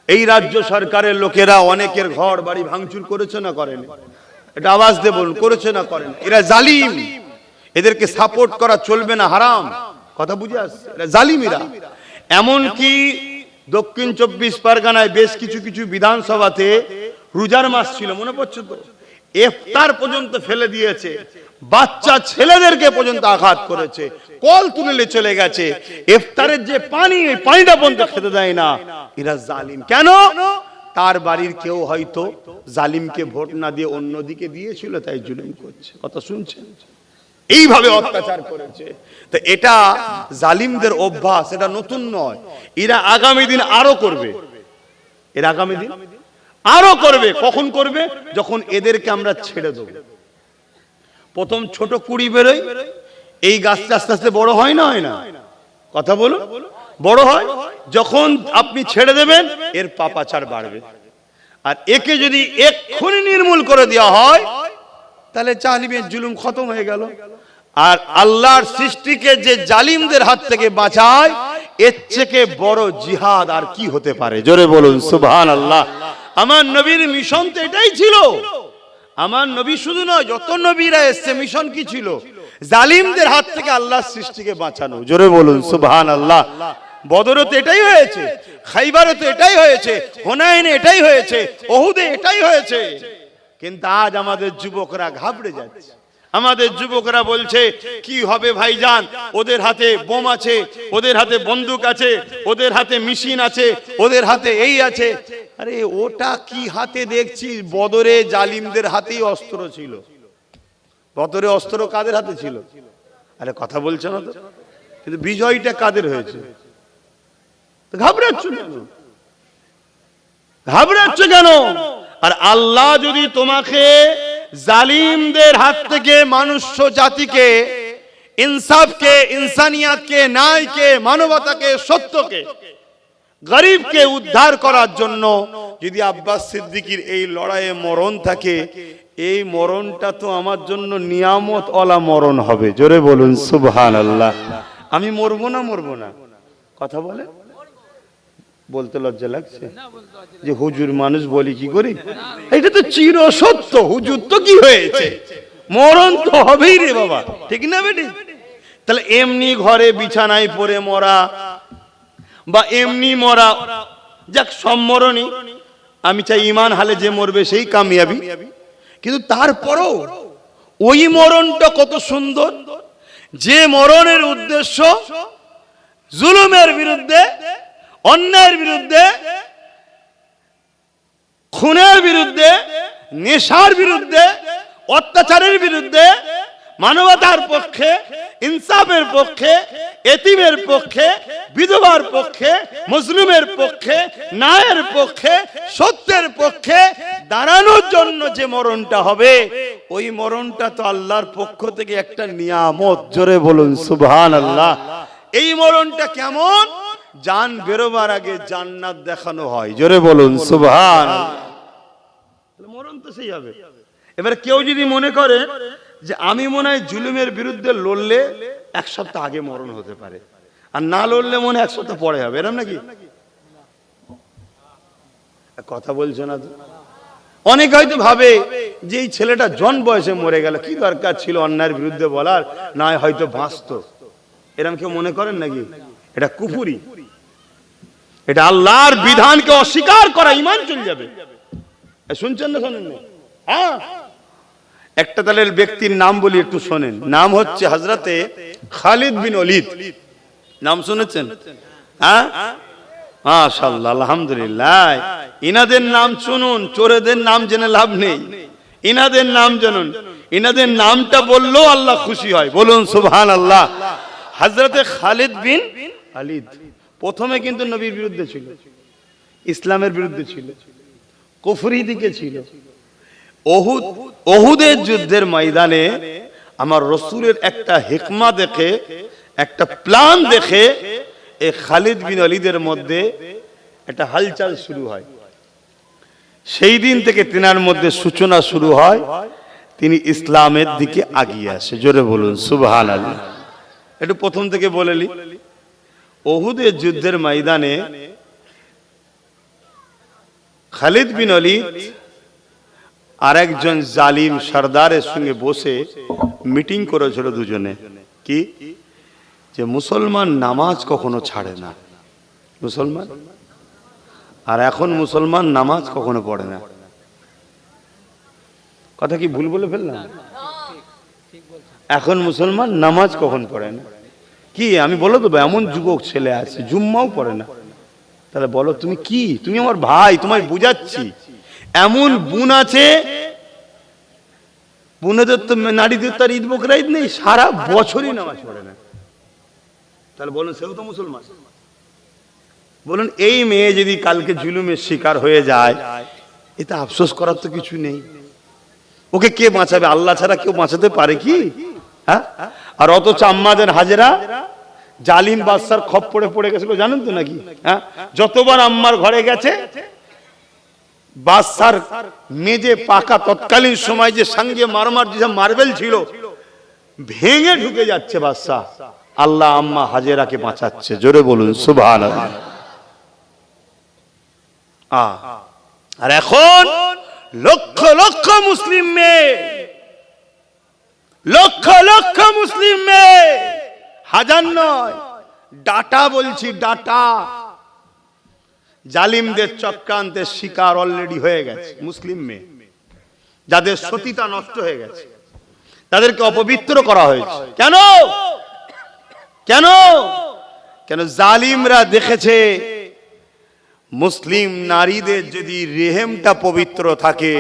এই রাজ্য সরকারের লোকেরা অনেকের ঘর বাড়ি ভাঙচুর করেছে না করেন? এটা আওয়াজ দিয়ে বলুন, করেছে না করেন? এরা জালিম, এদেরকে সাপোর্ট করা চলবে না, হারাম। কথা বুঝে আসছে? এরা জালিমেরা। এমনকি দক্ষিণ 24 পরগনায় বেশ কিছু কিছু বিধানসভাতে রোজার মাস ছিল, মনে পড়ছে তো, ইফতার পর্যন্ত ফেলে দিয়েছে, বাচ্চা ছেলেদেরকে পর্যন্ত আঘাত করেছে, কল তুলে চলে গেছে। ইফতারের যে পানি, এই পানিটা পর্যন্ত খেতে দেয় না। এরা জালিম। কেন? তার বাড়ির কেউ হয়তো জালিমকে ভোট না দিয়ে অন্যদিকে দিয়েছিল, তাই জুলুম করছে। কথা শুনছেন? এইভাবে অত্যাচার করেছে। তো এটা জালিমদের অভ্যাস, এটা নতুন নয়। এরা আগামী দিন আরো করবে, এরা আগামী দিন আরো করবে। কখন করবে? যখন এদেরকে আমরা ছেড়ে দেব। প্রথম ছোট কুড়ি বেরোয়, এই গাছটা আস্তে আস্তে বড় হয় না, হয় না? কথা বলো, বড় হয়। যখন আপনি ছেড়ে দেবেন, এর পাপাচার বাড়বে। আর একে যদি এক্ষুনি নির্মূল করে দেওয়া হয়, তাহলে জালিমের জুলুম খতম হয়ে গেল। আর আল্লাহর সৃষ্টিকে যে জালিমদের হাত থেকে বাঁচায়, এর থেকে বড় জিহাদ আর কি হতে পারে? জোরে বলুন সুবহানাল্লাহ। আমার নবীর মিশন তো এটাই ছিল। আমার নবী শুধু নয়, যত নবীরা এসেছে মিশন কি ছিল? জালিমদের হাত থেকে আল্লাহর সৃষ্টিকে বাঁচানো। জোরে বলুন সুবহানাল্লাহ। বদরে তো এটাই হয়েছে, খাইবারে তো এটাই হয়েছে, হুনাইনে এটাই হয়েছে, ওহুদে এটাই হয়েছে। কিন্তু আজ আমাদের যুবকরা ঘাবড়ে যাচ্ছে। আমাদের যুবকরা বলছে, কি হবে ভাইজান? ওদের হাতে বোম আছে, ওদের হাতে বন্দুক আছে, ওদের হাতে মেশিন আছে, ওদের হাতে এই আছে। আরে ওটা কি হাতে দেখছি? বদরে জালিমদের হাতেই অস্ত্র ছিল। বদরে অস্ত্র কাদের হাতে ছিল? আরে কথা বলছে না তো? কিন্তু বিজয়টা কাদের হয়েছে? ঘাবড়াচ্ছ কেন? ঘাবড়াচ্ছ কেন? আর আল্লাহ যদি তোমাকে জালিমদের হাত থেকে মনুষ্য জাতিকে, ইনসাফকে, ইনসানিয়াতকে, ন্যায়কে, মানবতাকে, সত্যকে, গরিবকে উদ্ধার করার জন্য যদি আব্বাস সিদ্দিকীর এই লড়াইয়ে মরণ থাকে, এই মরণটা তো আমার জন্য নিয়ামত ওয়ালা মরণ হবে। জোরে বলুন সুবহানাল্লাহ। আমি মরবো না, মরবো না? কথা বলে বলতে লজ্জা লাগছে যে হুজুর মানুষ বলি কি করি? এটা তো চির সত্য। হুজুর তো কি হয়েছে? মরণ তো হবেই রে বাবা, ঠিক না বেটি? তাহলে এমনি ঘরে বিছানায় পড়ে মরা বা এমনি মরা, যাক সব মরণই, আমি চাই ইমান হালে যে মরবে সেই কামিয়াবি। কিন্তু তারপরও ওই মরণটা কত সুন্দর, যে মরণের উদ্দেশ্য জুলুমের বিরুদ্ধে, অন্যায়ের বিরুদ্ধে, খুনের বিরুদ্ধে, নেশার বিরুদ্ধে, অত্যাচারের বিরুদ্ধে, মানবতার পক্ষে, ইনসাফের পক্ষে, এতিমের পক্ষে, বিধবার পক্ষে, মুসলিমের পক্ষে, ন্যায়ের পক্ষে, সত্যের পক্ষে দাঁড়ানোর জন্য যে মরণটা হবে, ওই মরণটা তো আল্লাহর পক্ষ থেকে একটা নিয়ামত। জোরে বলুন সুবহানাল্লাহ। এই মরণটা কেমন? জান বেরোবার আগে জান্নাত দেখানো হয়। জোরে বলুন সুবহানাল্লাহ। মরণ তো সেই হবে। এবার কেউ যদি মনে করে যে আমি মনে হয় জুলুমের বিরুদ্ধে লড়লে এক সপ্তাহ আগে মরণ হতে পারে, আর না লড়লে মনে এক সপ্তাহ পরে হবে, এরকম নাকি? কথা বলছো না তো? অনেক হয়তো ভাবে যে এই ছেলেটা জন বয়সে মরে গেল, কি দরকার ছিল অন্যায়ের বিরুদ্ধে বলার, না হয়তো বাঁচতো। এরকম কেউ মনে করেন নাকি? এটা কুফরি, এটা আল্লাহর বিধানকে অস্বীকার করা, ঈমান চলে যাবে। শুনছেন না? শোনেন না? হ্যাঁ, একটা তাহলে ব্যক্তির নাম বলি, একটু শোনেন। নাম হচ্ছে হযরতে খালিদ বিন ওলীদ। নাম শুনেছেন? হ্যাঁ, মাশাআল্লাহ, আলহামদুলিল্লাহ। ইনাদের নাম শুনুন, চোরেদের নাম জেনে লাভ নেই। ইনাদের নাম জানুন, ইনাদের নামটা বললেও আল্লাহ খুশি হয়। বলুন সুবহানাল্লাহ। হযরতে খালিদ বিন ওলীদ প্রথমে কিন্তু নবীর বিরুদ্ধে ছিল, ইসলামের বিরুদ্ধে ছিল, কুফরি দিকে ছিল। ওহুদের যুদ্ধের ময়দানে আমার রাসূলের একটা হিকমা দেখে, একটা প্ল্যান দেখে এই খালিদ বিন ওলীদের মধ্যে একটা হালচাল শুরু হয়। সেই দিন থেকে তিনার মধ্যে সূচনা শুরু হয়, তিনি ইসলামের দিকে এগিয়ে আসে। জোরে বলুন সুবহানাল্লাহ। একটু প্রথম থেকে বলেলি, ওহুদের যুদ্ধের ময়দানে খালিদ বিন ওলীদ আর একজন জালিম সর্দারের সঙ্গে বসে মিটিং করেছিল দুজনে, কি যে মুসলমান নামাজ কখনো ছাড়ে না, মুসলমান, আর এখন মুসলমান নামাজ কখনো পড়ে না। কথা কি ভুল বলে ফেললাম? এখন মুসলমান নামাজ কখন পড়ে না? কি আমি বলো তো, এমন যুবক ছেলে আছে জুম্মাও পড়ে না। তাহলে বলো তুমি কি? তুমি আমার ভাই, তোমায় বুঝাচ্ছি। এমন বোন আছে, বোনেদের তো, নারীদের তো আর ঈদ বকরা ঈদ নেই, সারা বছরই নামাজ পড়ে না। তাহলে বলুন সেও তো মুসলমান? বলুন এই মেয়ে যদি কালকে জুলুমের শিকার হয়ে যায়, এতে আফসোস করার তো কিছু নেই। ওকে কে বাঁচাবে? আল্লাহ ছাড়া কেউ বাঁচাতে পারে কি? হ্যাঁ, আর অথচ আম্মাদের হাজেরা জালিম বাদশার খপ্পরে পড়ে গেছিল, জানেন তো নাকি? হ্যাঁ, যতবার আম্মার ঘরে গেছে, বাদশার মেজে পাকা তৎকালীন সময় যে সঙ্গে মারমার যে মার্বেল ছিল ভেঙে ঢুকে যাচ্ছে বাদশা, আল্লাহ আম্মা হাজেরাকে বাঁচাচ্ছে। জোরে বলুন সুবহানাল্লাহ। আর এখন লক্ষ লক্ষ মুসলিম মেয়ে, লক্ষ লক্ষ মুসলিম মেয়ে, হাজার নয়, ডাটা বলছি, ডাটা, জালিমদের চক্রান্তের শিকার অলরেডি হয়ে গেছে। মুসলিম মেয়ে যাদের সতীতা নষ্ট হয়ে গেছে, তাদেরকে অপবিত্র করা হয়েছে। কেন? কেন? কেন? জালিমরা দেখেছে মুসলিম নারীদের যদি রেহেমটা পবিত্র থাকে,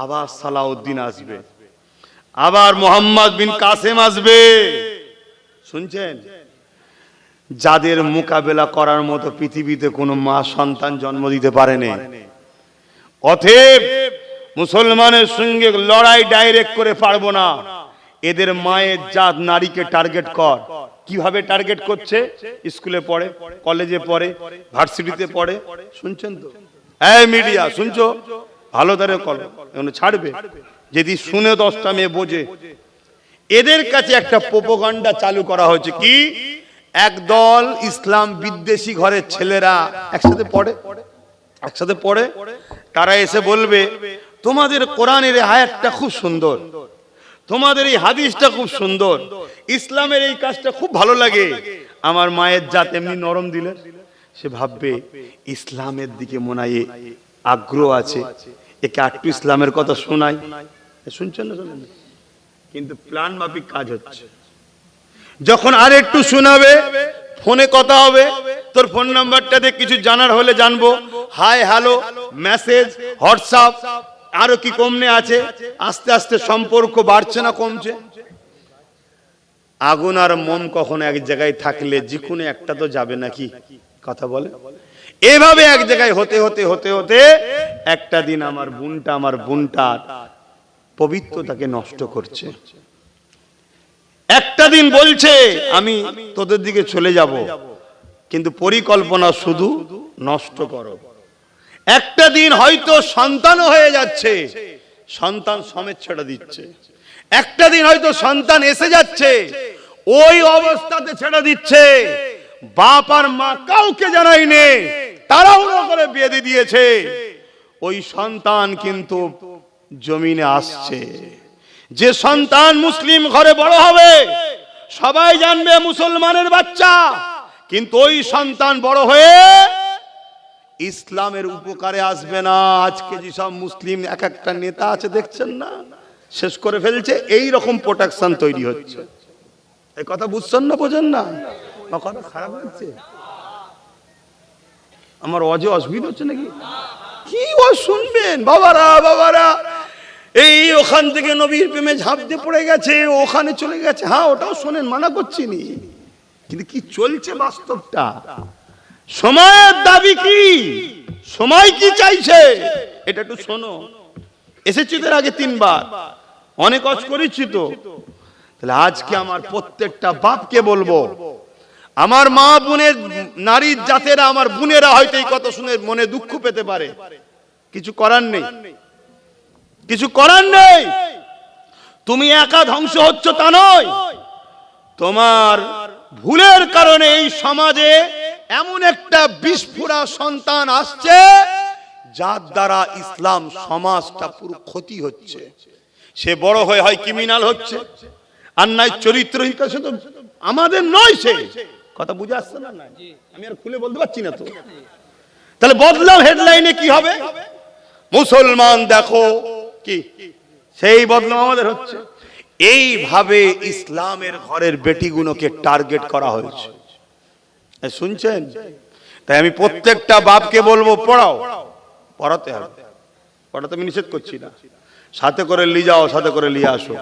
আবার সালাউদ্দিন আসবে, আবার মোহাম্মদ বিন কাসেম আসবে। শুনছেন? যাদের মোকাবেলা করার মতো পৃথিবীতে কোনো মা সন্তান জন্ম দিতে পারেনি। অতএব মুসলমানের সঙ্গে লড়াই ডাইরেক্ট করে পারবো না। এদের মায়ের জাত নারীকে টার্গেট কর। কিভাবে টার্গেট করছে? স্কুলে পড়ে, কলেজে পড়ে, ভার্সিটিতে পড়ে। শুনছেন তো? এই মিডিয়া শুনছো? ভালো ধরে কল, এগুলো ছাড়বে। যদি শুনে 10টা মেয়ে বোঝে। এদের কাছে একটা প্রোপাগান্ডা চালু করা হয়েছে, কি একদল ইসলাম বিদ্বেষী ঘরের ছেলেরা একসাথে পড়ে, তারা এসে বলবে তোমাদের কোরআনের আয়াতটা খুব সুন্দর, তোমাদের এই হাদিসটা খুব সুন্দর, ইসলামের এই কাজটা খুব ভালো লাগে। আমার মায়ের জাত এমনি নরম দিলে সে ভাববে ইসলামের দিকে মনে হয় আগ্রহ আছে, একে একটু ইসলামের কথা শোনাই। শুনছেন না? শোনেন। কিন্তু প্ল্যান মাফিক কাজ হচ্ছে। যখন আর একটু শোনাবে, ফোনে কথা হবে, তোর ফোন নাম্বারটাতে কিছু জানার হলে জানবো, হাই হ্যালো মেসেজ হোয়াটসঅ্যাপ আরো কি কমনে আছে, আস্তে আস্তে সম্পর্ক বাড়ছে না কমছে? আগুন আর মোম কখনো এক জায়গায় থাকলে যে কোনো একটা তো যাবে নাকি, কথা বলে। এভাবে এক জায়গায় হতে হতে হতে হতে একটা দিন আমার বোনটার পবিত্রতাকে নষ্ট করছে। একটা দিন বলছে আমি তোদের দিকে চলে যাব, কিন্তু পরিকল্পনা শুধু নষ্ট করো। একটা দিন হয়তো সন্তান হয়ে যাচ্ছে, সন্তান সমেত ছেড়ে দিচ্ছে। একটা দিন হয়তো সন্তান এসে যাচ্ছে, ওই অবস্থাতে ছেড়ে দিচ্ছে। বাপ আর মা কাউকে জানাইনি, তাড়াহুড়ো করে বিয়ে দিয়ে দিয়েছে। ওই সন্তান কিন্তু জমিনে আসছে। যে সন্তান মুসলিম ঘরে বড় হবে, সবাই জানবে মুসলমানের বাচ্চা, কিন্তু ওই সন্তান বড় হয়ে ইসলামের উপকারে আসবে না। আজকে যেসব মুসলিম এক একটা নেতা আছে দেখছেন না, শেষ করে ফেলছে। এই রকম প্রোটেকশন তৈরি হচ্ছে। এই কথা বুঝছেন না, বোঝেন না? কথা খারাপ হচ্ছে আমার, অজে অসুবিধা হচ্ছে নাকি? কি ও শুনবেন বাবারা, বাবারা এই ওখান থেকে নবীর প্রেমে ঝাঁপ দিয়ে পড়ে গেছে, ওখানে চলে গেছে। হ্যাঁ, ওটাও শোনেন, মানা করছি নি, কিন্তু কি চলছে বাস্তবটা। সময়ের দাবি কি, সময় কি চাইছে, এটা একটু শোনো। এসেছি তোর আগে 3 বার, অনেক কাজ করেছি তো। তাহলে আজকে আমার প্রত্যেকটা বাপকে বলবো, আমার মা বোনের নারীর জাতেরা, আমার বোনেরা হয়তো এই কথা শুনে মনে দুঃখ পেতে পারে, কিছু করার নেই, কিছু করার নেই। তুমি একা ধ্বংস হচ্ছ তা নয়, তোমার ভুলের কারণে এই সমাজে এমন একটা বিস্ফোরা সন্তান আসছে যার দ্বারা ইসলাম সমাজটা পুরো ক্ষতি হচ্ছে। সে বড় হয়ে হয় ক্রিমিনাল হচ্ছে, আর নাই চরিত্রহীন। সে তো আমাদের নয়, সে কথা বুঝে আসছে না? আমি আর খুলে বলতে পারছি না তো। তাহলে বদলাম হেডলাইনে কি হবে, মুসলমান দেখো কি, সেই বদলাম আমাদের হচ্ছে। এইভাবে ইসলামের ঘরের বেটিগুলোকে টার্গেট করা হয়েছে, শুনছেন? তাই আমি প্রত্যেকটা বাপকে বলবো, পড়াও, পড়াতে হবে। পড়াতে আমি নিষেধ করছি না, সাথে করে নিয়ে যাও, সাথে করে নিয়ে আসো।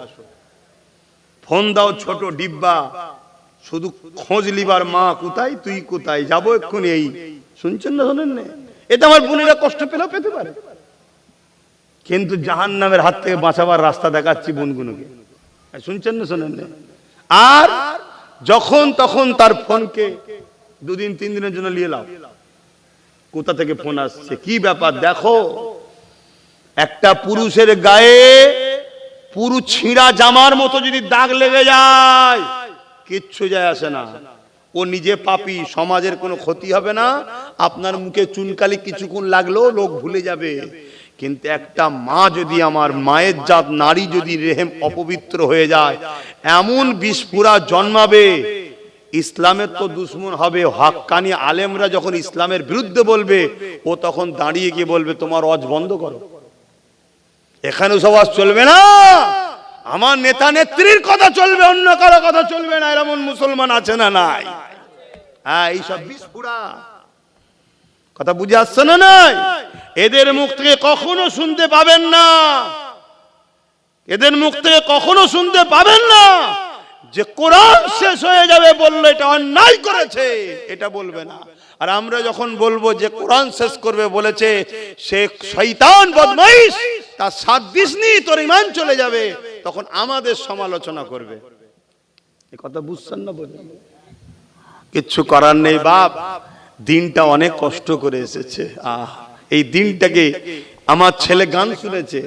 ফোন দাও ছোট ডিব্বা, শুধু খোঁজ লিবার, মা কোথায়, তুই কোথায়, যাবো এক্ষুনি। এই শুনছেন না, শোনেন না? এটা আমার বোনেরা কষ্ট পেলেও পেতে পারে, কিন্তু জাহান্নামের হাত থেকে বাঁচাবার রাস্তা দেখাচ্ছি বোনগুলোকে। শুনছেন না, শোনেন না? আর যখন তখন তার ফোনকে 2 দিন 3 দিনের জন্য নিয়ে নাও। কোথা থেকে ফোন আসছে, কি ব্যাপার দেখো। একটা পুরুষের গায়ে পুরো ছিঁড়া জামার মতো যদি দাগ লেগে যায়, কিচ্ছু যায় আসে না। ও নিজে পাপী, সমাজের কোনো ক্ষতি হবে না। আপনার মুখে চুনকালি কিছুক্ষণ লাগলেও লোক ভুলে যাবে। কিন্তু একটা মা যদি, আমার মায়ের জাত নারী যদি রেহেম অপবিত্র হয়ে যায়, এমন বিস্ফোরা জন্মাবে, ইসলামের তো দুশ্মন হবে। হক্কানি আলেমরা যখন ইসলামের বিরুদ্ধে বলবে, ও তখন দাঁড়িয়ে গিয়ে বলবে তোমার ওয়াজ বন্ধ করো, এখানে সবাই চলবে না, আমার নেতা নেত্রীর কথা চলবে, অন্য কারো কথা চলবে না। এমন মুসলমান আছে না নাই? হ্যাঁ, এইসব বিস্ফোরা কথা বুঝে আসছে না? নাই, এদের মুখ থেকে কখনো শুনতে পাবেন না, এদের মুখ থেকে কখনো শুনতে পাবেন না যে কোরআন শেষ হয়ে যাবে বললো এটা অন্যায় করেছে, এটা বলবে না। আর আমরা যখন বলবো যে কোরআন শেষ করবে বলেছে, সে শয়তান বদমাইশ, তার 7 দিন নেই তোর ঈমান চলে যাবে, তখন আমাদের সমালোচনা করবে। এই কথা বুঝছেন না? বলেন, কিচ্ছু করার নেই বাপ, দিনটা অনেক কষ্ট করে এসেছে। এই দিনটাকে, আমার ছেলে গান শুনেছে,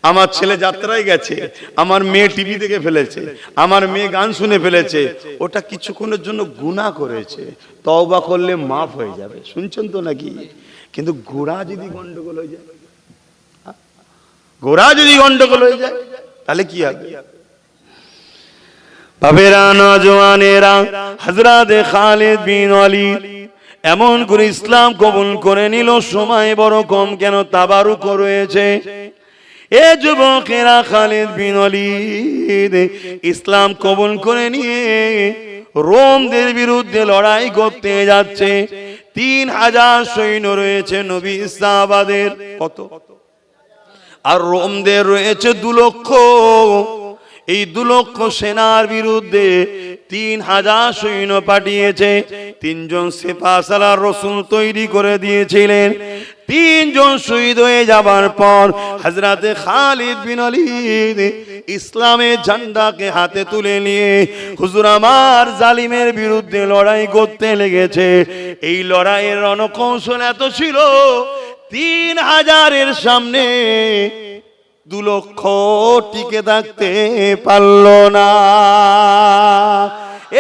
আমার ছেলে যাত্রায় গেছে, আমার মেয়ে টিভি দেখে ফেলেছে, আমার মেয়ে গান শুনে ফেলেছে, ওটা কিছুক্ষণের জন্য গুনাহ করেছে, তওবা করলে মাফ হয়ে যাবে। শুনছেন তো নাকি? কিন্তু গোড়া যদি গন্ডগোল হয়ে যায়, গোড়া যদি গন্ডগোল হয়ে যায়, তাহলে কি হবে? বাবেরা নওজওয়ানেরা, হযরত খালিদ বিন ওয়ালিদ এমন করে ইসলাম কবুল করে নিল। সময় বড় কম, কেন তাবারুক রয়েছে। এ যুবকেরা, খালিদ বিন ওয়ালিদ ইসলাম কবুল করে নিয়ে রোমদের বিরুদ্ধে লড়াই করতে যাচ্ছে। 3000 সৈন্য রয়েছে নবী সাহাবাদের, কত, আর রোমদের রয়েছে 2 লক্ষ। এই 2 লক্ষ সেনার বিরুদ্ধে 3000 সৈন্য পাঠিয়েছে। 3 জন সিপাহসালার রাসূল তৈরি করে দিয়েছিলেন। 3 জন শহীদ হয়ে যাবার পর হযরত খালিদ বিন ওয়ালিদ ইসলামের ঝান্ডাকে হাতে তুলে নিয়ে হুজুর আমার জালিমের বিরুদ্ধে লড়াই করতে লেগেছে। এই লড়াইয়ের রণকৌশল এত ছিল, 3000-এর সামনে 2 লক্ষ টিকে থাকতে পারল না।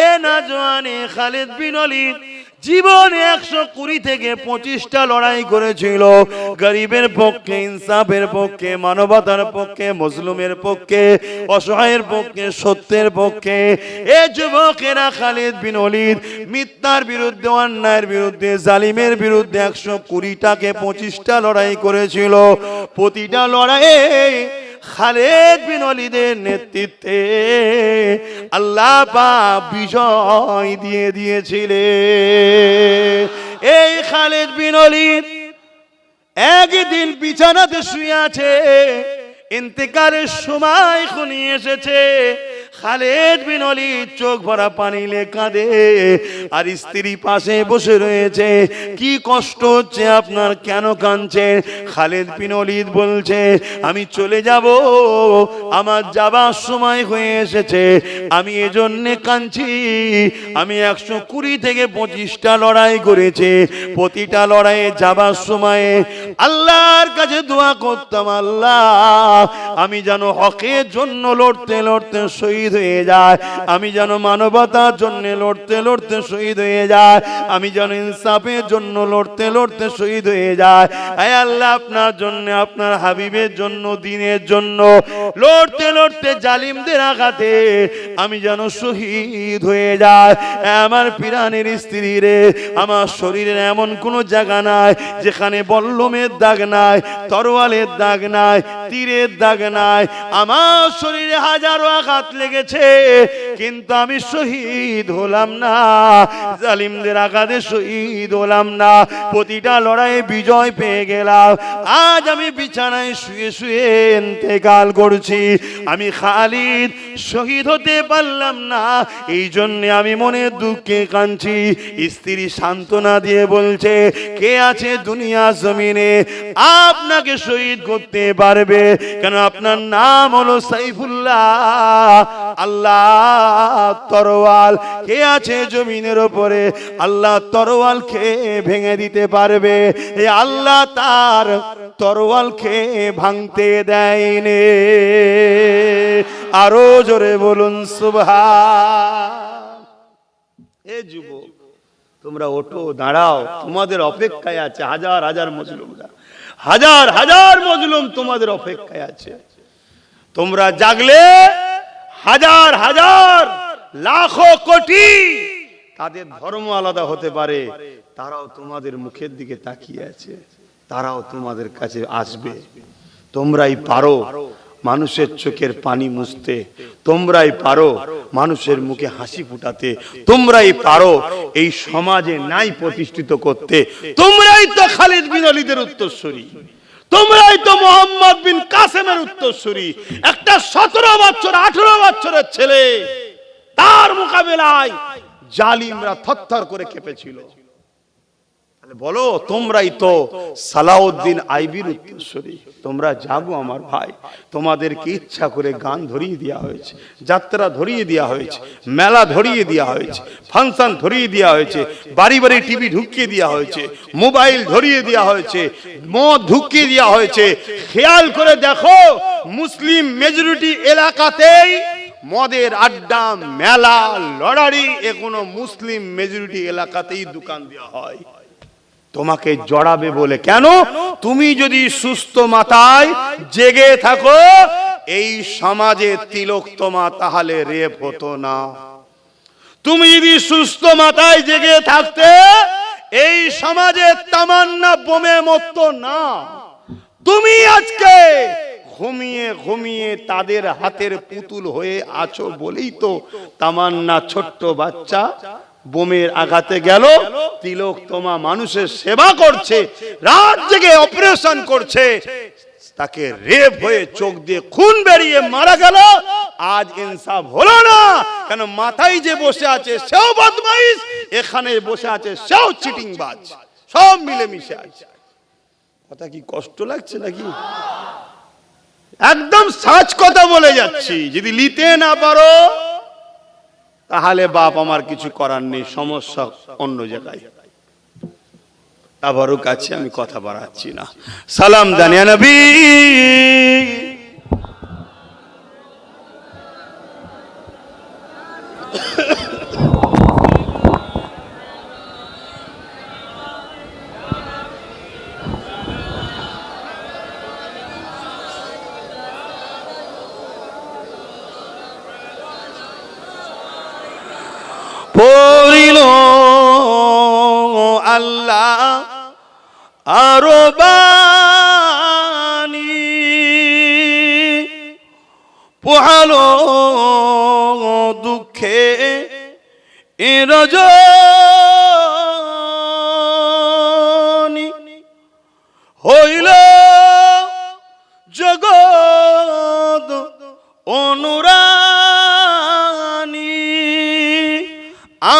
এ নওজওয়ানে খালিদ বিন ওয়ালিদ জীবনে 120 থেকে 25টা লড়াই করেছিল। গরিবের পক্ষে, ইনসাফের পক্ষে, মানবতার পক্ষে, মজলুমের পক্ষে, অসহায়ের পক্ষে, সত্যের পক্ষে। এ যুবকেরা, খালিদ বিন ওয়ালিদ মিথ্যার বিরুদ্ধে, অন্যায়ের বিরুদ্ধে, জালিমের বিরুদ্ধে 120টাকে 25টা লড়াই করেছিল। প্রতিটা লড়াইয়ে খালিদ বিন ওয়ালিদের নেতৃত্বে আল্লাহ পাক বিজয় দিয়ে দিয়েছিলেন। এই খালিদ বিন ওয়ালিদ একদিন বিছানাতে শুয়ে আছে, ইন্তেকালের সময় ঘনিয়ে এসেছে। খালিদ বিন ওয়ালিদ চোখ ভরা পানি নিয়ে কাঁদে, আর স্ত্রী পাশে বসে রয়েছে। কি কষ্ট হচ্ছে আপনার, কেন কাঁদছেন? খালিদ বিন ওয়ালিদ বলছে, আমি চলে যাব, আমার যাবার সময় হয়ে এসেছে, আমি এজন্যে কাঁদছি। আমি 120 থেকে 25টা লড়াই করেছি। প্রতিটা লড়াইয়ে যাবার সময়ে আল্লাহর কাছে দোয়া করতাম, আল্লাহ আমি যেন হকের জন্য লড়তে লড়তে শহীদ হয়ে যায়, আমি যেন মানবতার জন্য লড়তে লড়তে শহীদ হয়ে যায়, আমি যেন ইনসাফের জন্য লড়তে লড়তে শহীদ হয়ে যায়। হে আল্লাহ, আপনার জন্য, আপনার হাবিবের জন্য, দ্বীনের জন্য লড়তে লড়তে জালিমদের আঘাতে আমি যেন শহীদ হয়ে যায়। আমার প্রাণের স্ত্রী রে, আমার শরীরের এমন কোনো জায়গা নাই যেখানে বল্লমের দাগ নাই, তরোয়ালের দাগ নাই, তীরের দাগ নাই। আমার শরীরে হাজারো আঘাত লেগেছে, কিন্তু আমি শহীদ হলাম না, জালিমদের আঘাতে শহীদ হলাম না। প্রতিটা লড়াইয়ে বিজয় পেয়ে গেলাম। আজ আমি বিছানায় শুয়ে শুয়ে ইন্তেকাল করছি, আমি খালিদ শহীদ হতে পারলাম না, এই জন্য আমি মনে দুঃখে কাঁদছি। স্ত্রী সান্ত্বনা দিয়ে বলছে, কে আছে দুনিয়া জমিনে আপনাকে শহীদ করতে পারবে? কেন আপনার নাম হলো সাইফুল্লাহ, আল্লাহ তরোয়াল। কে আছে জমিনের উপরে আল্লাহ তরোয়াল খেয়ে ভেঙে দিতে পারবে? এই আল্লাহ তার তরোয়াল খেয়ে ভাঙতে দেয়নি। আরো জোরে বলুন সুবহান। এ যুবক, তোমরা ওঠো, দাঁড়াও, তোমাদের অপেক্ষায় আছে হাজার হাজার মজলুমরা, হাজার হাজার মজলুম তোমাদের অপেক্ষায় আছে। তোমরা জাগলে হাজার হাজার লাখো কোটি, তাদের ধর্ম আলাদা হতে পারে, তারাও তোমাদের মুখের দিকে তাকিয়ে আছে, তারাও তোমাদের কাছে আসবে। তোমরাই পারো মানুষের চোখের পানি মুছতে, তোমরাই পারো মানুষের মুখে হাসি ফুটাতে, তোমরাই পারো এই সমাজে ন্যায় প্রতিষ্ঠিত করতে। তোমরাই তো খালিদ বিন ওয়ালিদের উত্তরসূরি, তোমরাই তো মোহাম্মদ বিন কাসেমের উত্তরসূরি। একটা 17 বছর 18 বছরের ছেলে, তার মোকাবেলায় জালিমরা থরথর করে কেঁপেছিল। বলো, তোমরাই তো সালাউদ্দিন আইবির উত্তরসূরি। তোমরা জাগো আমার ভাই, তোমাদেরকে ইচ্ছা করে গান ধরিয়ে দেওয়া হয়েছে, যাত্রা ধরিয়ে দেওয়া হয়েছে, মেলা ধরিয়ে দেওয়া হয়েছে, ফাংশন ধরিয়ে দেওয়া হয়েছে, বাড়ি বাড়ি টিভি ঢুকিয়ে দেওয়া হয়েছে, মোবাইল ধরিয়ে দেওয়া হয়েছে, মদ ঢুকিয়ে দেওয়া হয়েছে। খেয়াল করে দেখো, মুসলিম মেজরিটি এলাকাতেই মদের আড্ডা, মেলা, লড়াই এখনো মুসলিম মেজরিটি এলাকাতেই দোকান দেওয়া হয়। তোমাকে জড়াবে বলে। কেন? তুমি যদি সুস্থ মাথায় জেগে থাকো, এই সমাজে তিলোত্তমা তাহলে রেপ হতো না। তুমি যদি সুস্থ মাথায় জেগে থাকতে এই সমাজে তামান্না বোমে মরতো না। তুমি আজকে ঘুমিয়ে ঘুমিয়ে তাদের হাতের পুতুল হয়ে আছো বলেই তো তামান্না ছোট্ট বাচ্চা বোমের আঘাতে গেল, তিলোত্তমা মানুষের সেবা করছে, রাত জেগে অপারেশন করছে, তাকে রেপ হয়ে চোখ দিয়ে খুন বেরিয়ে মারা গেল। আজ ইনসাফ হলো না কেন? মাথায় যে বসে আছে সেও বদমাইশ, এখানে বসে আছে সেও চিটিংবাজ, সব মিলেমিশে আছে। কথা কি কষ্ট লাগছে নাকি? একদম সাচ কথা বলে যাচ্ছি। যদি নিতে না পারো তাহলে বাপ আমার কিছু করার নেই, সমস্যা অন্য জায়গায়। আবারও কাছে আমি কথা বাড়াচ্ছি না। সালাম জানিয়া নবী। পড়িল আল্লাহ আরো বাণী, পোহালো দুঃখে রজনী, হইল জগৎ অনুরানী,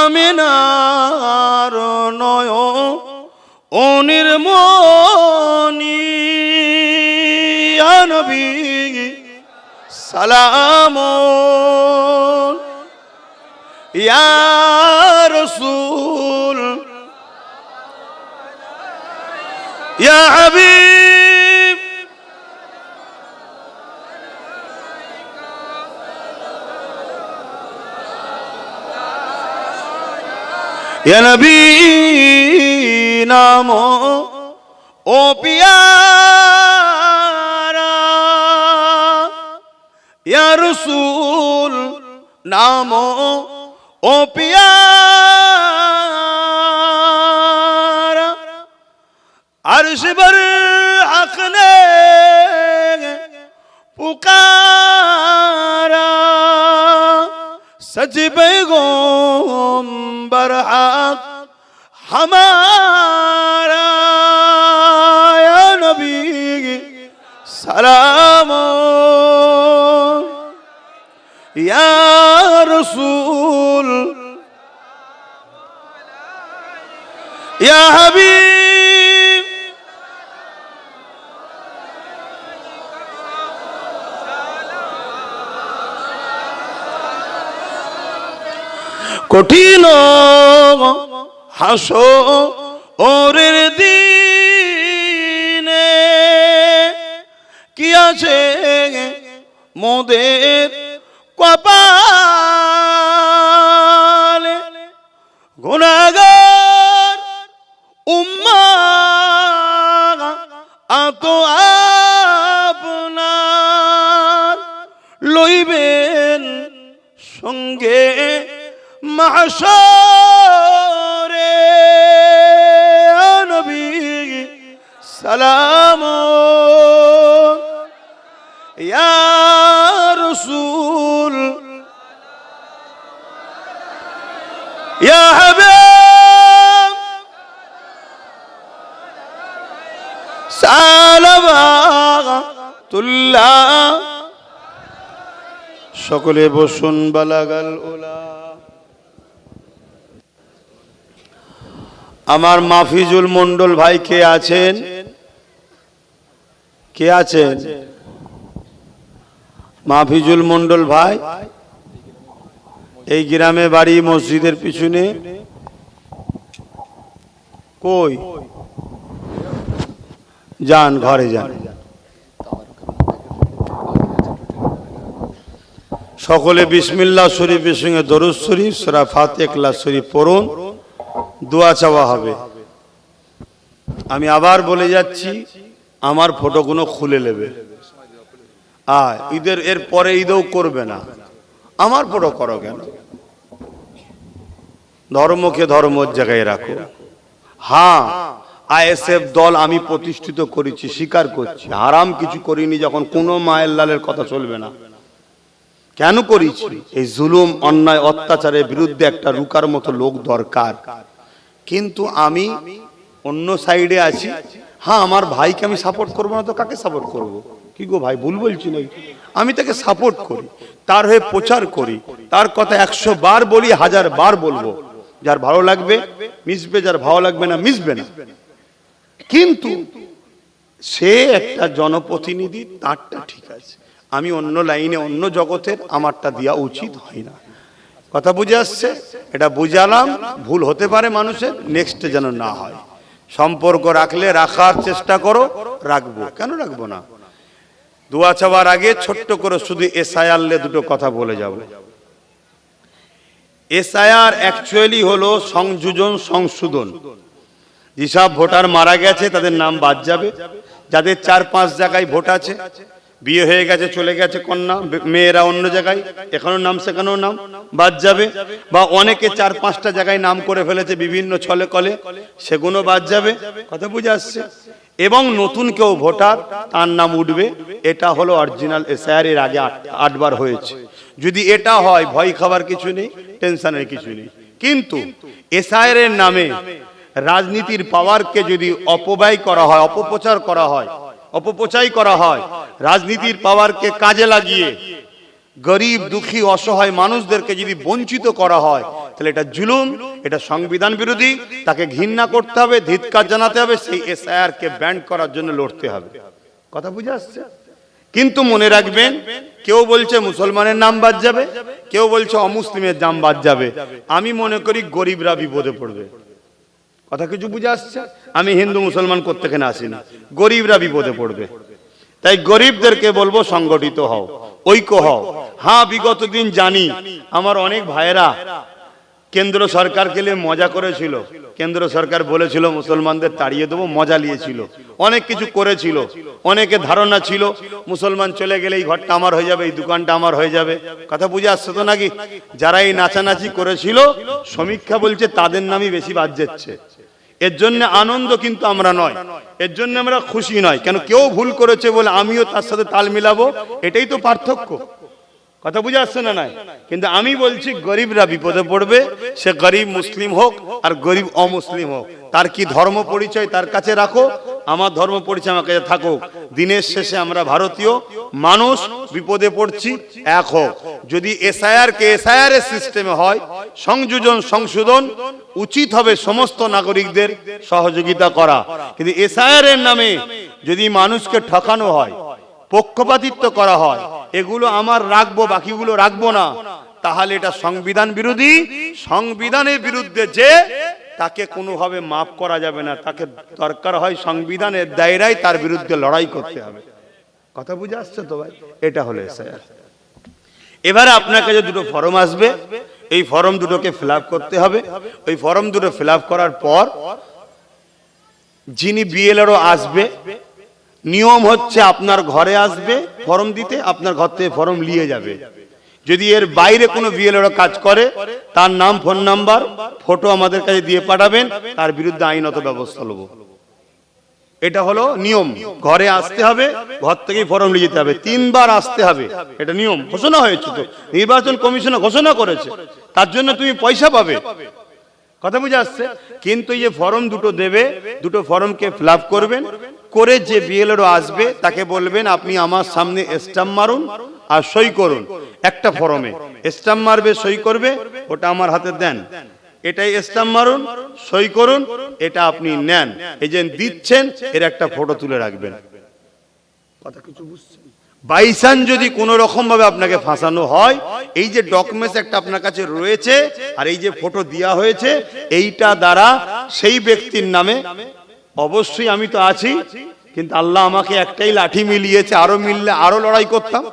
আমিনার নয় অনির্মণি, নবী সালাম ইয়া রাসূল ইয়া হাবিব, ইয়া নবী নাম ও পিয়ারা, ইয়া রাসূল নাম ও পিয়ারা, अर्श पर हक ने पुकारा, सच पैगंबर हक हमारा, या नबी सलाम या रसूल या हबीब, কঠিন হাসরের দিনে কি আছে মোদের কপালে, গুনাহগার উম্মাহ আত আপনার লইবেন সঙ্গে মাহশরে, নবী সালাম ইয়া রাসূল ইয়া হাবিব, সালাওয়াতুল্লাহ। সকলে বসুন। বালাগাল উলা। আমার মাফিজুল মন্ডল ভাই কে আছেন? কে আছেন? মাফিজুল মন্ডল ভাই এই গ্রামে বাড়ি, মসজিদের পিছনে। কই যান, ঘরে যান। সকলে বিসমিল্লাহ শরীফের সঙ্গে দরুদ শরীফ, সূরা ফাতিহা, ইখলাস শরীফ পড়ুন, দোয়া চাওয়া হবে। আমি আবার বলে যাচ্ছি, আমার ফটোগুলো খুলে নেবে। ঈদের এর পরে ঈদও করবে না, আমার পরও করো কেন? ধর্মকে ধর্মের জায়গায় রাখো। হ্যাঁ, আইএসএফ দল আমি প্রতিষ্ঠিত করেছি, স্বীকার করছি, হারাম কিছু করিনি। যখন কোনো মায়ের লালের কথা চলবে না, কেন করেছি? এই জুলুম, অন্যায়, অত্যাচারের বিরুদ্ধে একটা রুকার মতো লোক দরকার। কিন্তু আমি অন্য সাইডে আছি। হ্যাঁ, আমার ভাইকে আমি সাপোর্ট করবো না তো কাকে সাপোর্ট করব? কি গো ভাই, ভুল বলছি নাকি? আমি তাকে সাপোর্ট করি, তার হয়ে প্রচার করি, তার কথা 100 বার বলি, 1000 বার বলবো। যার ভালো লাগবে মিশবে, যার ভালো লাগবে না মিশবে না। কিন্তু সে একটা জনপ্রতিনিধি, তারটা ঠিক আছে। আমি অন্য লাইনে, অন্য জগতের, আমারটা দেওয়া উচিত হয় না। কথা বুঝে আসছে? এটা বুঝালাম, ভুল হতে পারে মানুষের, নেক্সটে যেন না হয়। সম্পর্ক রাখলে রাখার চেষ্টা করো, রাখবো, কেন রাখবো না? দোয়া চাওয়ার আগে ছোট্ট করে শুধু এসআইআর দুটো কথা বলে যাব। এসআইআর অ্যাকচুয়ালি হলো সংযোজন, সংশোধন। যেসব ভোটার মারা গেছে তাদের নাম বাদ যাবে। যাদের 4-5 জায়গায় ভোট আছে, বিয়ে হয়ে গেছে, চলে গেছে কন্যা, মেয়েরা অন্য জায়গায়, এখানেও নাম সেখানেও নাম, বাদ যাবে। বা অনেকে 4-5টা জায়গায় নাম করে ফেলেছে বিভিন্ন ছলে কলে, সেগুলো বাদ যাবে। কথা বুঝে আসছে? এবং নতুন কেউ ভোটার, তার নাম উঠবে। এটা হলো অরিজিনাল এসআইআর। এর আগে 8 বার হয়েছে। যদি এটা হয়, ভয় খাবার কিছু নেই, টেনশনের কিছু নেই। কিন্তু এসআইআর এর নামে রাজনীতির পাওয়ারকে যদি অপব্যয় করা হয়, অপপ্রচার করা হয়, অপপ্রচার করা হয়, রাজনীতির পাওয়ারকে কাজে লাগিয়ে গরিব, দুঃখী, অসহায় মানুষদেরকে যদি বঞ্চিত করা হয়, তাহলে এটা জুলুম, এটা সংবিধান বিরোধী। তাকে ঘৃণা করতে হবে, ধিক্কার জানাতে হবে, সেই এসআইআর কে ব্যান্ড করার জন্য লড়তে হবে। কথা বুঝে আসছে? কিন্তু মনে রাখবেন, কেউ বলছে মুসলমানের নাম বাদ যাবে, কেউ বলছে অমুসলিমের নাম বাদ যাবে। আমি মনে করি গরিবরা বিপদে পড়বে। কথা কিছু বুঝে আসছে? আমি হিন্দু মুসলমান করতে এখানে আসিনি, গরিবরা বিপদে পড়বে। তাই গরিবদেরকে বলবো, সংগঠিত হও, ঐক্য হও। হ্যাঁ, বিগত দিন জানি আমার অনেক ভাইয়েরা কেন্দ্র সরকারকে নিয়ে মজা করেছিল। কেন্দ্র সরকার বলেছিল মুসলমানদের তাড়িয়ে দেবো, মজা নিয়েছিল, অনেক কিছু করেছিল। অনেকে ধারণা ছিল মুসলমান চলে গেলে এই ঘরটা আমার হয়ে যাবে, এই দোকানটা আমার হয়ে যাবে। কথা বুঝে আসছে তো নাকি? যারা এই নাচানাচি করেছিল, সমীক্ষা বলছে তাদের নামই বেশি বাদ যাচ্ছে। এর জন্য আনন্দ কিন্তু আমরা নয়, এর জন্য আমরা খুশি নয়। কেন? কেউ ভুল করেছে বলে আমিও তার সাথে তাল মিলাবো, এটাই তো পার্থক্য। কথা বুঝে আসছে না? নাই। কিন্তু আমি বলছি গরিবরা বিপদে পড়বে, সে গরিব মুসলিম হোক আর গরিব অমুসলিম হোক। তার কি ধর্ম পরিচয় তার কাছে রাখো, আমার ধর্ম পরিচয় আমার কাছে থাকুক। দিনের শেষে আমরা ভারতীয় মানুষ, বিপদে পড়ছি, এক হোক। যদি এসআইআর কে এসআইআর এর সিস্টেমে হয়, সংযোজন, সংশোধন, উচিত হবে সমস্ত নাগরিকদের সহযোগিতা করা। কিন্তু এসআইআর এর নামে যদি মানুষকে ঠকানো হয়, পক্ষপাতিত্ব করা হয়, এগুলো আমার রাখবো, বাকিগুলো রাখবো না, তাহলে এটা সংবিধান বিরোধী। সংবিধানের বিরুদ্ধে যে, তাকে কোনোভাবে মাফ করা যাবে না। তাকে দরকার হয় সংবিধানের দায়রায় তার বিরুদ্ধে লড়াই করতে হবে। কথা বুঝে আসছে তো ভাই? এটা হলো এসআইআর। এবারে আপনার কাছে দুটো ফর্ম আসবে, এই ফর্ম দুটোকে ফিল আপ করতে হবে। ওই ফর্ম দুটো ফিল আপ করার পর যিনি বিএলআরও আসবে, নিয়ম হচ্ছে আপনার ঘরে আসবে ফর্ম দিতে, আপনার ঘর থেকে ফর্ম নিয়ে যাবে। যদি এর বাইরে কোনো বিএলআরও কাজ করে, তার নাম, ফোন নাম্বার, ফটো আমাদের কাছে দিয়ে পাঠাবেন, তার বিরুদ্ধে আইনত ব্যবস্থা নেব। এটা হলো নিয়ম। ঘরে আসতে হবে, ঘর থেকেই ফর্ম নিয়ে যেতে হবে, 3 বার আসতে হবে। এটা নিয়ম ঘোষণা হয়েছে, তো নির্বাচন কমিশন ঘোষণা করেছে, তার জন্য তুমি পয়সা পাবে। কথা বুঝে আসছে? কিন্তু এই যে ফর্ম দুটো দেবে, দুটো ফর্মকে ফিল আপ করবেন, করে যে বিএলআরও আসবে তাকে বলবেন আপনি আমার সামনে স্ট্যাম্প মারুন আর সই করুন। একটা ফর্মে স্ট্যাম্প মারবে, সই করবে, ওটা আমার হাতে দেন। এটাই স্ট্যাম্প মারুন, সই করুন, এটা আপনি নেন। এই যে দিচ্ছেন, এর একটা ফটো তুলে রাখবেন। কথা কিছু বুঝছেন? বাইচান্স যদি কোনো রকম ভাবে আপনাকে ফাঁসানো হয়, এই যে ডকুমেন্টস একটা আপনার কাছে রয়েছে আর এই যে ফটো দেওয়া হয়েছে, এইটা দ্বারা সেই ব্যক্তির নামে, অবশ্যই আমি তো আছি, কিন্তু আল্লাহ আমাকে একটাই লাঠি মিলিয়েছে, আরো মিললে আরো লড়াই করতাম।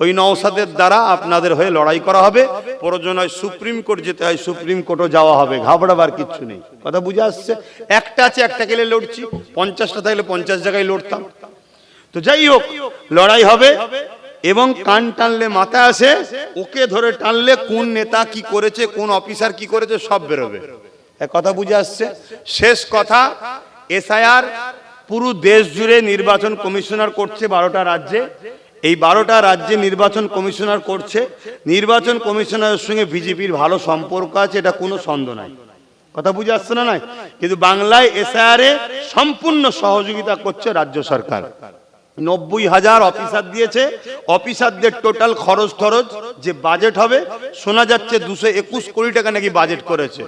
ওই নওশাদের দ্বারা আপনাদের হয়ে লড়াই করা হবে। প্রয়োজন হয় সুপ্রিম কোর্ট যেতে হয়, সুপ্রিম কোর্টও যাওয়া হবে, ঘাবড়াবার কিচ্ছু নেই। কথা বুঝে আসছে? একটা আছে, একটা গেলে লড়ছি, 50টা থাকলে 50 জায়গায় লড়তাম। তো যাই হোক, লড়াই হবে। এবং কান টানলে মাথায় আসে, ওকে ধরে টানলে কোন নেতা কি করেছে, কোন অফিসার কি করেছে সব বেরোবে। এক কথা বুঝে আসছে? শেষ কথা, এসআইআর পুরো দেশ জুড়ে নির্বাচন কমিশনার করছে 12টা রাজ্যে। এই 12টা রাজ্যে নির্বাচন কমিশনার করছে। নির্বাচন কমিশনারের সঙ্গে বিজেপির ভালো সম্পর্ক আছে, এটা কোনো সন্দেহ নাই। কথা বুঝে আসছে না? নাই। কিন্তু বাংলায় এসআইআরে সম্পূর্ণ সহযোগিতা করছে রাজ্য সরকার। 90,000 অফিসার দিয়েছে। অফিসারদের টোটাল খরচ টরচ যে বাজেট হবে, শোনা যাচ্ছে 221 কোটি টাকা নাকি বাজেট করেছে।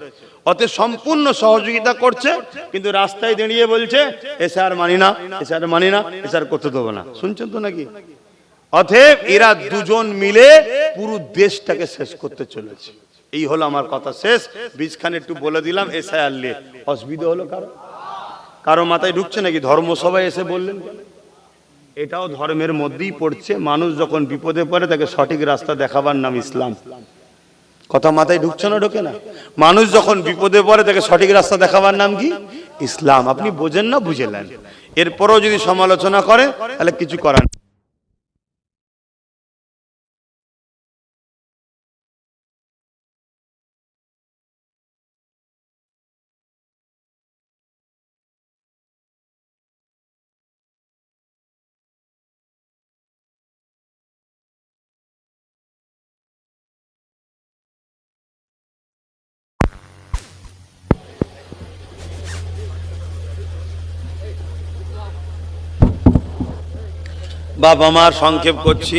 অতএব সম্পূর্ণ সহযোগিতা করছে, কিন্তু রাস্তায় দাঁড়িয়ে বলছে এসআর মানি না, এসআর মানি না, এসআর করতে দেবো না। শুনছেন তো নাকি? অতএব এরা দুজন মিলে পুরো দেশটাকে শেষ করতে চলেছে। এই হলো আমার কথা শেষ। বীজখানে একটু বলে দিলাম এসআইআর নিয়ে। অসুবিধা হলো কারো মাথায় ঢুকছে নাকি? ধর্মসভায় এসে বললেন কেন? এটাও ধর্মের মধ্যেই পড়ছে। মানুষ যখন বিপদে পড়ে তাকে সঠিক রাস্তা দেখাবার নাম ইসলাম। কথা মাথায় ঢুকছে না? ঢোকে না? মানুষ যখন বিপদে পড়ে তাকে সঠিক রাস্তা দেখাবার নাম কি? ইসলাম। আপনি বোঝেন না, বুঝেলেন। এরপরও যদি সমালোচনা করে তাহলে কিছু করার নেই। বাবা মার সংক্ষেপ করছি।